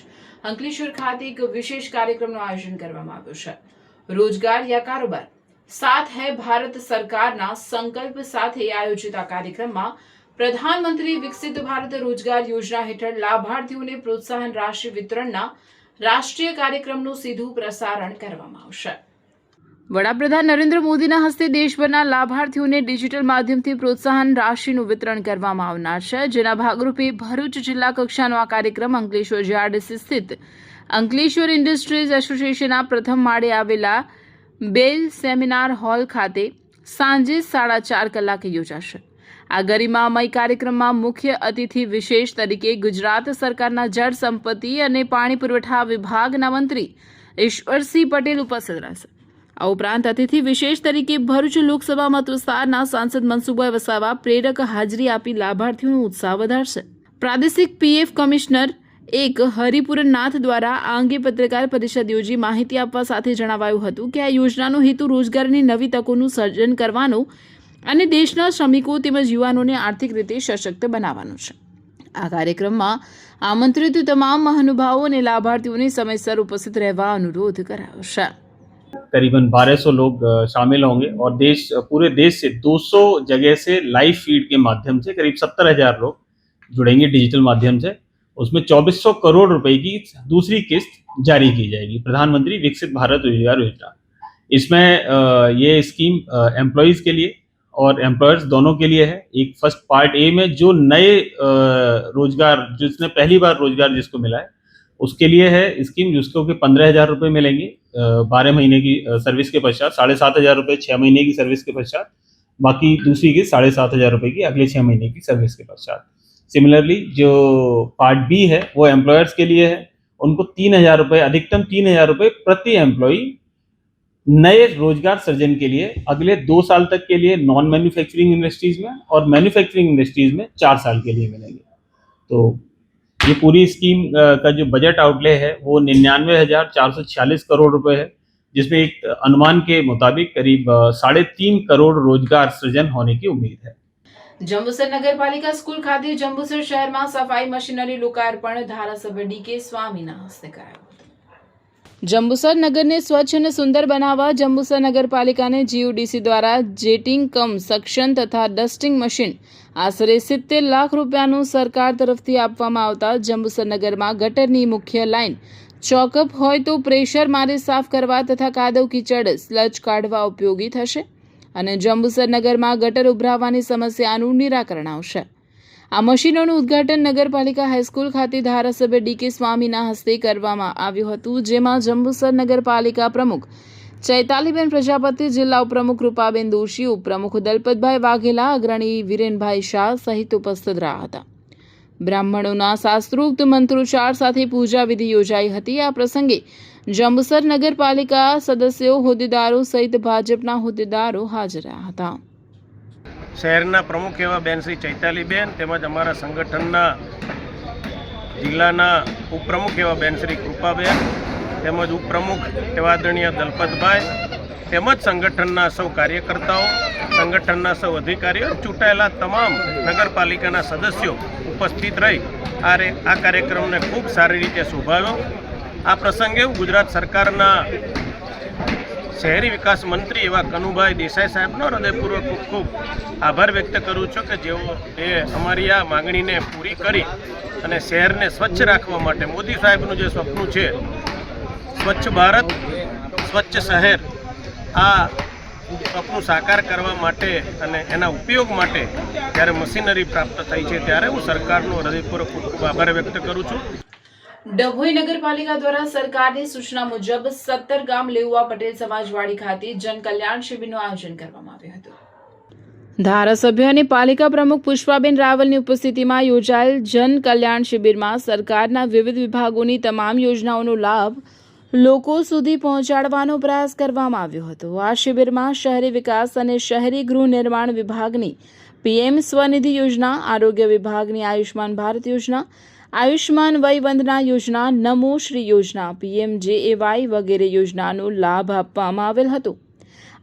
S1: અંકલેશ્વર ખાતે એક વિશેષ કાર્યક્રમનું આયોજન કરવામાં આવ્યું છે. રોજગાર યા કારોબાર સાથ હૈ ભારત સરકારના સંકલ્પ સાથે આયોજિત આ કાર્યક્રમમાં પ્રધાનમંત્રી વિકસિત ભારત રોજગાર યોજના હેઠળ લાભાર્થીઓને પ્રોત્સાહન રાશિ વિતરણના રાષ્ટ્રીય કાર્યક્રમનું સીધું પ્રસારણ કરવામાં આવશે. વડાપ્રધાન નરેન્દ્ર મોદીના હસ્તે દેશભરના લાભાર્થીઓને ડિજિટલ માધ્યમથી પ્રોત્સાહન રાશિનું વિતરણ કરવામાં આવનાર છે, જેના ભાગરૂપે ભરૂચ જિલ્લા કક્ષાનો આ કાર્યક્રમ અંકલેશ્વર જીઆરડીસી સ્થિત અંકલેશ્વર ઇન્ડસ્ટ્રીઝ એસોસિએશનના પ્રથમ માળે આવેલા બેલ સેમિનાર હોલ ખાતે સાંજે 4:30 કલાકે યોજાશે. આ ગરિમામય કાર્યક્રમમાં મુખ્ય અતિથિ વિશેષ તરીકે ગુજરાત સરકારના જળ સંપત્તિ અને પાણી પુરવઠા વિભાગના મંત્રી ઈશ્વરસિંહ પટેલ ઉપસ્થિત રહેશે. આ ઉપરાંત અતિથિ વિશેષ તરીકે ભરૂચ લોકસભા મત વિસ્તારના સાંસદ મનસુખભાઈ વસાવા પ્રેરક હાજરી આપી લાભાર્થીઓનો ઉત્સાહ વધારશે. પ્રાદેશિક PF કમિશનર હરિપુરન નાથ દ્વારા આ અંગે પત્રકાર પરિષદ યોજી માહિતી આપવા સાથે જણાવાયું હતું કે આ યોજનાનો હેતુ રોજગારની નવી તકોનું સર્જન કરવાનો અને દેશના શ્રમિકો તેમજ યુવાનોને આર્થિક રીતે સશક્ત બનાવવાનો છે. આ કાર્યક્રમમાં આમંત્રિત તમામ મહાનુભાવો અને લાભાર્થીઓને સમયસર ઉપસ્થિત રહેવા અનુરોધ કરાયો છે.
S9: करीबन 1200 लोग शामिल होंगे और पूरे देश से 200 जगह से लाइव फीड के माध्यम से करीब 17,000 लोग जुड़ेंगे डिजिटल माध्यम से. उसमें 2400 करोड़ रुपए की दूसरी किस्त जारी की जाएगी, प्रधानमंत्री विकसित भारत रोजगार योजना. इसमें ये स्कीम एम्प्लॉयज़ के लिए और एम्प्लॉयर्स दोनों के लिए है. एक फर्स्ट पार्ट ए में जो नए रोजगार, जिसने पहली बार रोजगार जिसको मिला है उसके लिए है स्कीम, जिसको कि 15,000 रुपये मिलेंगे 12 महीने की सर्विस के पश्चात, 7,500 रुपये 6 महीने की सर्विस के पश्चात, बाकी दूसरी की 7,500 रुपये की अगले 6 महीने की सर्विस के पश्चात. सिमिलरली जो पार्ट बी है वो एम्प्लॉयर्स के लिए है. उनको 3,000 रुपये, अधिकतम 3,000 रुपये प्रति एम्प्लॉई नए रोजगार सृजन के लिए अगले 2 साल तक के लिए नॉन मैन्युफैक्चरिंग इंडस्ट्रीज में और मैन्युफैक्चरिंग इंडस्ट्रीज में 4 साल के लिए मिलेंगे. तो ये पूरी स्कीम का जो बजट आउटले है वो 99,446 करोड़ रुपए है, जिसमें एक अनुमान के मुताबिक करीब 3.5 करोड़ रोजगार सृजन होने की उम्मीद है.
S1: જંબુસર નગરપાલિકા સ્કૂલ ખાતે જંબુસર શહેરમાં સફાઈ મશીનરી લોકાર્પણ ધારાસભ્ય DK સ્વામીના હસ્તે કરાયું. જંબુસર નગરને સ્વચ્છ અને સુંદર બનાવવા જંબુસર નગરપાલિકાને GUDC દ્વારા જેટિંગ કમ સક્શન તથા ડસ્ટિંગ મશીન આશરે 70 લાખ રૂપિયાનું સરકાર તરફથી આપવામાં આવતા જંબુસર નગરમાં ગટરની મુખ્ય લાઇન ચોકઅપ હોય તો પ્રેશર મારે સાફ કરવા તથા કાદવ કીચડ સ્લજ કાઢવા ઉપયોગી થશે અને જંબુસર નગરમાં ગટર ઉભરાવાની સમસ્યાનું નિરાકરણ આવશે. આ મશીનોનું ઉદ્ઘાટન નગરપાલિકા હાઈસ્કૂલ ખાતે ધારાસભ્ય DK સ્વામીના હસ્તે કરવામાં આવ્યું હતું, જેમાં જંબુસર નગરપાલિકા પ્રમુખ ચૈતાલીબેન પ્રજાપતિ, જિલ્લા ઉપપ્રમુખ રૂપાબેન દોશી, ઉપપ્રમુખ દલપતભાઈ વાઘેલા, અગ્રણી વિરેનભાઈ શાહ સહિત ઉપસ્થિત રહ્યા હતા. બ્રાહ્મણોના શાસ્ત્રોક્ત મંત્રોચ્ચાર સાથે પૂજા વિધિ યોજાઈ હતી. આ પ્રસંગે જંબુસર નગરપાલિકા સદસ્યો, હોદ્દેદારો સહિત ભાજપના હોદ્દેદારો હાજર રહ્યા હતા.
S10: શહેરના પ્રમુખ એવા બેન શ્રી ચૈતાલીબેન તેમજ અમારા સંગઠનના જિલ્લાના ઉપપ્રમુખ એવા બેન શ્રી કૃપાબેન તેમજ ઉપપ્રમુખ એવા આદરણીય દલપતભાઈ તેમજ સંગઠનના સૌ કાર્યકર્તાઓ સંગઠનના સૌ અધિકારીઓ, ચૂંટાયેલા તમામ નગરપાલિકાના સદસ્યો ઉપસ્થિત રહી આ કાર્યક્રમને ખૂબ સારી રીતે શોભાવ્યો. આ પ્રસંગે હું ગુજરાત સરકારના શહેરી વિકાસ મંત્રી એવા કનુભાઈ દેસાઈ સાહેબનો હૃદયપૂર્વક ખૂબ આભાર વ્યક્ત કરું છું કે જેઓ અમારી આ માગણીને પૂરી કરી અને શહેરને સ્વચ્છ રાખવા માટે મોદી સાહેબનું જે સપનું છે સ્વચ્છ ભારત સ્વચ્છ શહેર, આ સપનું સાકાર કરવા માટે અને એના ઉપયોગ માટે જ્યારે મશીનરી પ્રાપ્ત થઈ છે ત્યારે હું સરકારનો હૃદયપૂર્વક ખૂબ આભાર વ્યક્ત કરું છું.
S1: ડભોઈ નગરપાલિકા દ્વારા સરકારની સૂચના મુજબ 17 ગામ લેઉવા પટેલ સમાજવાડી ખાતે જન કલ્યાણ શિબિરનું આયોજન કરવામાં આવ્યું હતું. ધારાસભ્ય અને પાલિકા પ્રમુખ પુષ્પાબેન રાવલની ઉપસ્થિતિમાં યોજાયેલ જન કલ્યાણ શિબિરમાં સરકારના વિવિધ વિભાગોની તમામ યોજનાઓનો લાભ લોકો સુધી પહોંચાડવાનો પ્રયાસ કરવામાં આવ્યો હતો. આ શિબિરમાં શહેરી વિકાસ અને શહેરી ગૃહ નિર્માણ વિભાગની PM સ્વનિધિ યોજના, આરોગ્ય વિભાગની આયુષ્માન ભારત યોજના, આયુષ્માન વય વંદના યોજના, નમો શ્રી યોજના, PMJAY વગેરે યોજનાનો લાભ આપવામાં આવેલ હતો.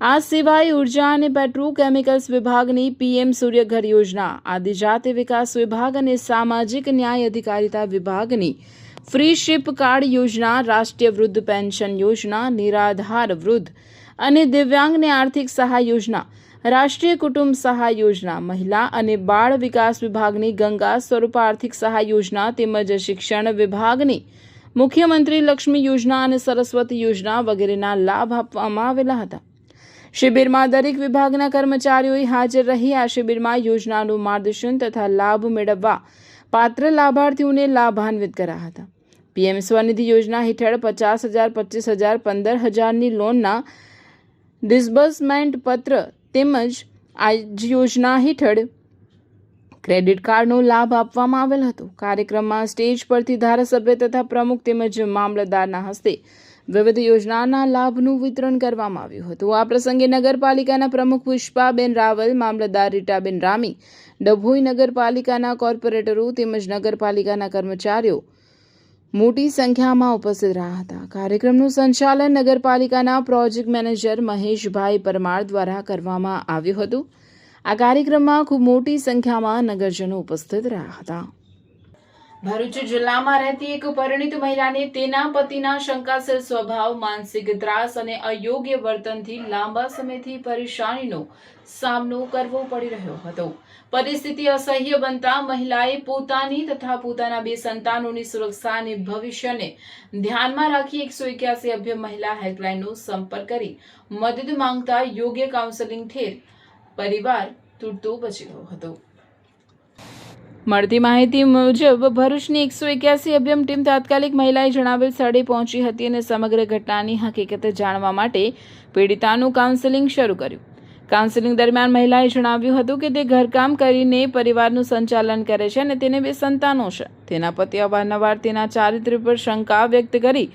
S1: આ સિવાય ઉર્જા અને પેટ્રોકેમિકલ્સ વિભાગની PM સૂર્યઘર યોજના, આદિજાતિ વિકાસ વિભાગ અને સામાજિક ન્યાય અધિકારિતા વિભાગની ફ્રી શિપ કાર્ડ યોજના, રાષ્ટ્રીય વૃદ્ધ પેન્શન યોજના, નિરાધાર વૃદ્ધ અને દિવ્યાંગને આર્થિક સહાય યોજના, રાષ્ટ્રીય કુટુંબ સહાય યોજના, મહિલા અને બાળ વિકાસ વિભાગની ગંગા સ્વરૂપ આર્થિક સહાય યોજના તેમજ શિક્ષણ વિભાગની મુખ્યમંત્રી લક્ષ્મી યોજના અને સરસ્વતી યોજના વગેરેના લાભ આપવામાં આવેલા હતા. શિબિરમાં દરેક વિભાગના કર્મચારીઓએ હાજર રહી આ શિબિરમાં યોજનાનું માર્ગદર્શન તથા લાભ મેળવવા પાત્ર લાભાર્થીઓને લાભાન્વિત કર્યા હતા. PM સ્વનિધિ યોજના હેઠળ 50,000, 25,000, 15,000ની લોનના ડિસ્બર્સમેન્ટ પત્ર તેમજ આ યોજના હેઠળ ક્રેડિટ કાર્ડનો લાભ આપવામાં આવેલ હતો. કાર્યક્રમમાં સ્ટેજ પરથી ધારાસભ્ય તથા પ્રમુખ તેમજ મામલતદારના હસ્તે વિવિધ યોજનાના લાભનું વિતરણ કરવામાં આવ્યું હતું. આ પ્રસંગે નગરપાલિકાના પ્રમુખ પુષ્પાબેન રાવલ, મામલતદાર રીટાબેન રામી, ડભોઈ નગરપાલિકાના કોર્પોરેટરો તેમજ નગરપાલિકાના કર્મચારીઓ મોટી સંખ્યામાં ઉપસ્થિત રહ્યા હતા. કાર્યક્રમનું સંચાલન નગરપાલિકાના પ્રોજેક્ટ મેનેજર મહેશભાઈ પરમાર દ્વારા કરવામાં આવ્યું હતું. આ કાર્યક્રમમાં ખૂબ મોટી સંખ્યામાં નગરજનો ઉપસ્થિત રહ્યા હતા. ભરૂચ જિલ્લામાં રહેતી એક પરિણીત મહિલાને તેના પતિના શંકાશીલ સ્વભાવ, માનસિક ત્રાસ અને અયોગ્ય વર્તનથી લાંબા સમયથી પરેશાનીનો સામનો કરવો પડી રહ્યો હતો. પરિસ્થિતિ અસહ્ય બનતા મહિલાએ પોતાની તથા પોતાના 2 સંતાનોની સુરક્ષા અને ભવિષ્યને ધ્યાનમાં રાખી 181 અભ્ય મહિલા હેલ્પલાઇનનો સંપર્ક કરી મદદ માંગતા યોગ્ય કાઉન્સેલિંગ ઠેર પરિવાર તૂટતો બચી ગયો હતો. મળતી માહિતી મુજબ ભરૂચની 181 અભ્યમ ટીમ તાત્કાલિક મહિલાએ જણાવેલ સ્થળે પહોંચી હતી અને સમગ્ર ઘટનાની હકીકત જાણવા માટે પીડિતાનું કાઉન્સેલિંગ શરૂ કર્યું. કાઉન્સેલિંગ દરમિયાન મહિલાએ જણાવ્યું હતું કે તે ઘરકામ કરીને પરિવારનું સંચાલન કરે છે અને તેને 2 સંતાનો છે. તેના પતિ અવારનવાર તેના ચારિત્ર્ય પર શંકા વ્યક્ત કરી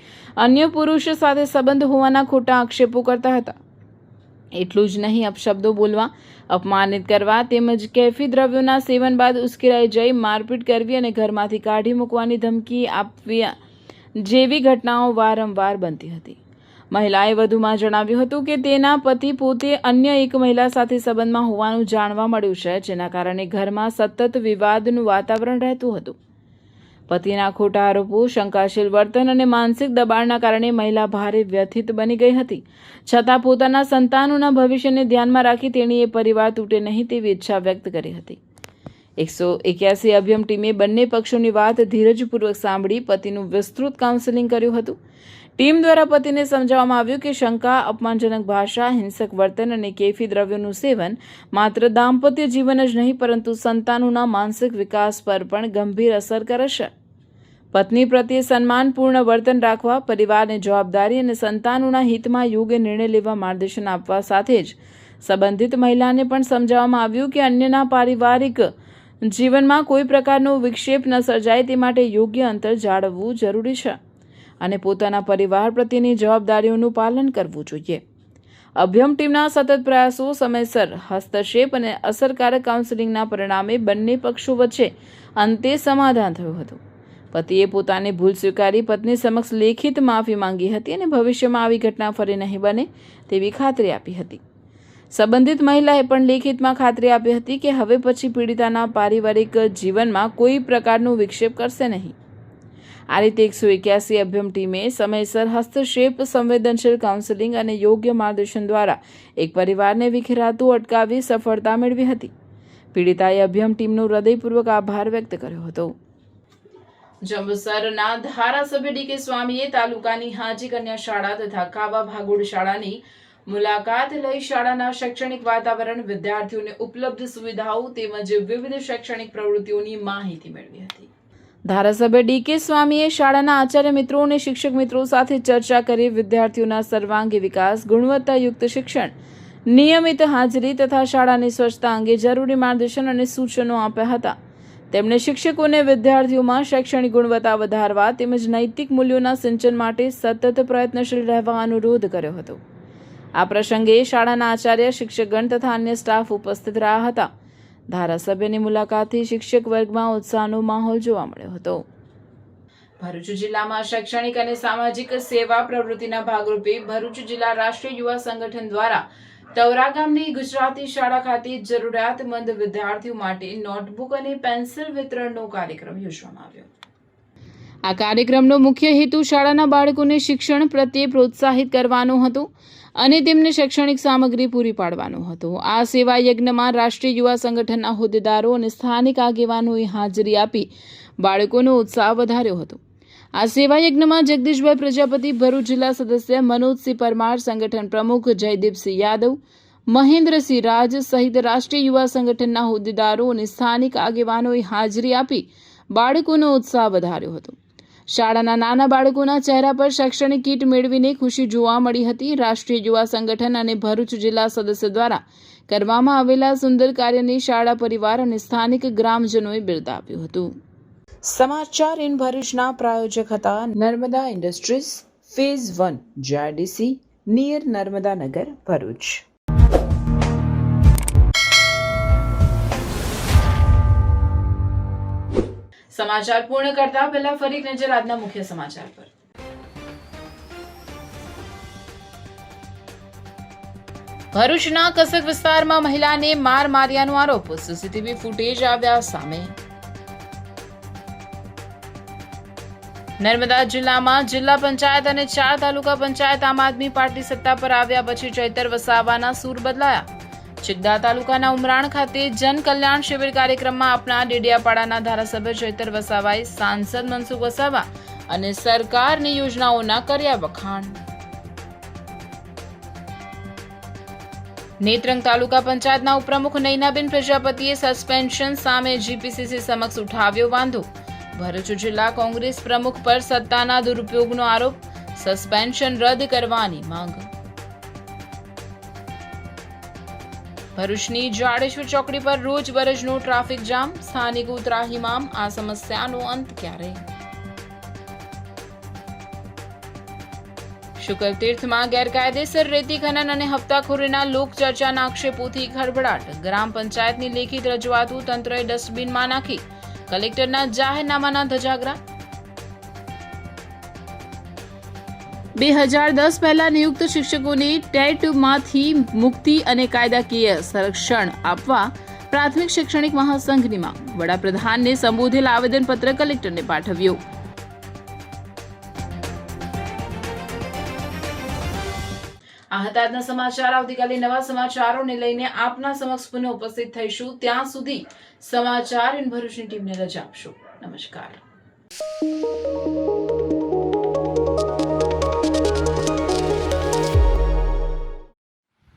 S1: અન્ય પુરુષ સાથે સંબંધ હોવાના ખોટા આક્ષેપો કરતા હતા. એટલું જ નહીં, અપશબ્દો બોલવા, અપમાનિત કરવા તેમજ કેફી દ્રવ્યોના સેવન બાદ ઉશ્કેરાઈ જઈ મારપીટ કરવી અને ઘરમાંથી કાઢી મૂકવાની ધમકી આપવી જેવી ઘટનાઓ વારંવાર બનતી હતી. મહિલાએ વધુમાં જણાવ્યું હતું કે તેના પતિ પોતે અન્ય એક મહિલા સાથે સંબંધમાં હોવાનું જાણવા મળ્યું છે, જેના કારણે ઘરમાં સતત વિવાદનું વાતાવરણ રહેતું હતું. પતિના ખોટા આરોપો, શંકાશીલ વર્તન અને માનસિક દબાણના કારણે મહિલા ભારે વ્યથિત બની ગઈ હતી. છતાં પોતાના સંતાનોના ભવિષ્યને ધ્યાનમાં રાખી તેણીએ પરિવાર તૂટે નહીં તેવી ઈચ્છા વ્યક્ત કરી હતી. 181 અભ્યમ ટીમે બંને પક્ષોની વાત ધીરજપૂર્વક સાંભળી પતિનું વિસ્તૃત કાઉન્સેલિંગ કર્યું હતું. ટીમ દ્વારા પતિને સમજાવવામાં આવ્યું કે શંકા, અપમાનજનક ભાષા, હિંસક વર્તન અને કેફી દ્રવ્યોનું સેવન માત્ર દાંપત્ય જીવન જ નહીં પરંતુ સંતાનોના માનસિક વિકાસ પર પણ ગંભીર અસર કરે છે. પત્ની પ્રત્યે સન્માનપૂર્ણ વર્તન રાખવા, પરિવારની જવાબદારી અને સંતાનોના હિતમાં યોગ્ય નિર્ણય લેવા માર્ગદર્શન આપવા સાથે જ સંબંધિત મહિલાને પણ સમજાવવામાં આવ્યું કે અન્યના પારિવારિક જીવનમાં કોઈ પ્રકારનો વિક્ષેપ ન સર્જાય તે માટે યોગ્ય અંતર જાળવવું જરૂરી છે અને પોતાના પરિવાર પ્રત્યેની જવાબદારીઓનું પાલન કરવું જોઈએ. અભ્યમ ટીમના સતત પ્રયાસો, સમયસર હસ્તક્ષેપ અને અસરકારક કાઉન્સેલિંગના પરિણામે બંને પક્ષો વચ્ચે અંતે સમાધાન થયું હતું. પતિએ પોતાની ભૂલ સ્વીકારી પત્ની સમક્ષ લેખિત માફી માંગી હતી અને ભવિષ્યમાં આવી ઘટના ફરી નહીં બને તેવી ખાતરી આપી હતી. સંબંધિત મહિલાએ પણ લેખિતમાં ખાતરી આપી હતી કે હવે પછી પીડિતાના પારિવારિક જીવનમાં કોઈ પ્રકારનો વિક્ષેપ કરશે નહીં. આ રીતે 181 અભ્યમ ટીમે સમયસર હસ્તક્ષેપ, સંવેદનશીલ કાઉન્સેલિંગ અને યોગ્ય માર્ગદર્શન દ્વારા એક પરિવારને વિખેરાતું અટકાવી સફળતા મેળવી હતી. પીડિતાએ અભ્યમ ટીમનો હૃદયપૂર્વક આભાર વ્યક્ત કર્યો હતો. જંબુસરના ધારાસભ્ય ડી.કે. સ્વામીએ તાલુકાની હાજી કન્યા શાળા તથા કાવા ભાગોળ શાળાની મુલાકાત લઈ શાળાના શૈક્ષણિક વાતાવરણ, વિદ્યાર્થીઓને ઉપલબ્ધ સુવિધાઓ તેમજ વિવિધ શૈક્ષણિક પ્રવૃત્તિઓની માહિતી મેળવી હતી. ધારાસભ્ય ડી.કે. સ્વામીએ શાળાના આચાર્ય મિત્રો અને શિક્ષક મિત્રો સાથે ચર્ચા કરી વિદ્યાર્થીઓના સર્વાંગી વિકાસ, ગુણવત્તાયુક્ત શિક્ષણ, નિયમિત હાજરી તથા શાળાની સ્વચ્છતા અંગે જરૂરી માર્ગદર્શન અને સૂચનો આપ્યા હતા. તેમણે શિક્ષકોને વિદ્યાર્થીઓમાં શૈક્ષણિક ગુણવત્તા વધારવા તેમજ નૈતિક મૂલ્યોના સિંચન માટે સતત પ્રયત્નશીલ રહેવા અનુરોધ કર્યો હતો. આ પ્રસંગે શાળાના આચાર્ય, શિક્ષકગણ તથા અન્ય સ્ટાફ ઉપસ્થિત રહ્યા હતા. ધારાસભ્યની મુલાકાતથી શિક્ષક વર્ગમાં ઉત્સાહનો માહોલ જોવા મળ્યો હતો. ભરૂચ જિલ્લામાં શૈક્ષણિક અને સામાજિક સેવા પ્રવૃત્તિના ભાગરૂપે ભરૂચ જિલ્લા રાષ્ટ્રીય યુવા સંગઠન દ્વારા તવરા ગામની ગુજરાતી શાળા ખાતે જરૂરિયાતમંદ વિદ્યાર્થીઓ માટે નોટબુક અને પેન્સિલ વિતરણનો કાર્યક્રમ યોજવામાં આવ્યો. આ કાર્યક્રમનો મુખ્ય હેતુ શાળાના બાળકોને શિક્ષણ પ્રત્યે પ્રોત્સાહિત કરવાનો હતો અને તેમને શૈક્ષણિક સામગ્રી પૂરી પાડવાનો હતો. આ સેવા યજ્ઞમાં રાષ્ટ્રીય યુવા સંગઠનના હોદ્દેદારો અને સ્થાનિક આગેવાનોએ હાજરી આપી બાળકોનો ઉત્સાહ વધાર્યો હતો. આ સેવા યજ્ઞમાં જગદીશભાઈ પ્રજાપતિ, ભરૂચ જિલ્લા સદસ્ય મનોજસિંહ પરમાર, સંગઠન પ્રમુખ જયદીપસિંહ યાદવ, મહેન્દ્રસિંહ રાજ સહિત રાષ્ટ્રીય યુવા સંગઠનના હોદ્દેદારો અને સ્થાનિક આગેવાનોએ હાજરી આપી બાળકોનો ઉત્સાહ વધાર્યો હતો. શાળાના નાના બાળકોના ચહેરા પર શૈક્ષણિક કીટ મેળવીને ખુશી જોવા મળી હતી. રાષ્ટ્રીય યુવા સંગઠન અને ભરૂચ જિલ્લા સદસ્ય દ્વારા કરવામાં આવેલા સુંદર કાર્યને શાળા પરિવાર અને સ્થાનિક ગ્રામજનોએ બિરદાવ્યું હતું. સમાચાર ઇન ભરૂચના પ્રાયોજક હતા Narmada industries, phase 1, GIDC, near Narmada Nagar, Bharuch. સમાચાર પૂર્ણ કરતા પહેલા ફરી એક નજર આજના મુખ્ય સમાચાર પર. ભરૂચના કસક વિસ્તારમાં મહિલાને માર માર્યાનો આરોપ, સીસીટીવી ફૂટેજ આવ્યા સામે. નર્મદા જિલ્લામાં જિલ્લા પંચાયત અને 4 તાલુકા પંચાયત આમ આદમી પાર્ટી સત્તા પર આવ્યા પછી ચૈતર વસાવાના સૂર બદલાયા. ચિગદા તાલુકાના ઉમરાણ ખાતે જન કલ્યાણ શિબિર કાર્યક્રમમાં આપનાર ડેડિયાપાડાના ધારાસભ્ય ચૈતર વસાવાએ સાંસદ મનસુખ વસાવા અને સરકારની યોજનાઓના કર્યા વખાણ. નેત્રંગ તાલુકા પંચાયતના ઉપપ્રમુખ નૈનાબેન પ્રજાપતિએ સસ્પેન્શન સામે જીપીસીસી સમક્ષ ઉઠાવ્યો વાંધો. ભરૂચ જિલ્લા કોંગ્રેસ પ્રમુખ પર સત્તાના દુરુપયોગનો આરોપ, સસ્પેન્શન રદ કરવાની માંગ. ભરૂચની જાડેશ્વર ચોકડી પર રોજબરોજનો ટ્રાફિક જામ, સ્થાનિકો ત્રાહિમામ, આ સમસ્યાનો અંત ક્યારે? શુકલ તીર્થમાં ગેરકાયદેસર રેતી ખનન અને હપ્તાખોરીના લોકચર્ચાના આક્ષેપોથી ખળભળાટ, ગ્રામ પંચાયતની લેખિત રજૂઆતો તંત્રએ ડસ્ટબિનમાં નાખી, કલેક્ટરના જાહેરનામાના ધજાગરા. 2010 પહેલા નિયુક્ત શિક્ષકોને ટેટમાંથી મુક્તિ અને કાયદાકીય સંરક્ષણ આપવા પ્રાથમિક શૈક્ષણિક મહાસંઘની માંગ, વડાપ્રધાનને સંબોધેલ આવેદનપત્ર કલેક્ટરને પાઠવ્યું. આ હતા આજના સમાચાર. આવતીકાલે નવા સમાચારોને લઈને આપના સમક્ષ પુનઃ ઉપસ્થિત થઈશું. ત્યાં સુધી સમાચાર ઇન ભરૂચની ટીમને રજા આપશો. નમસ્કાર.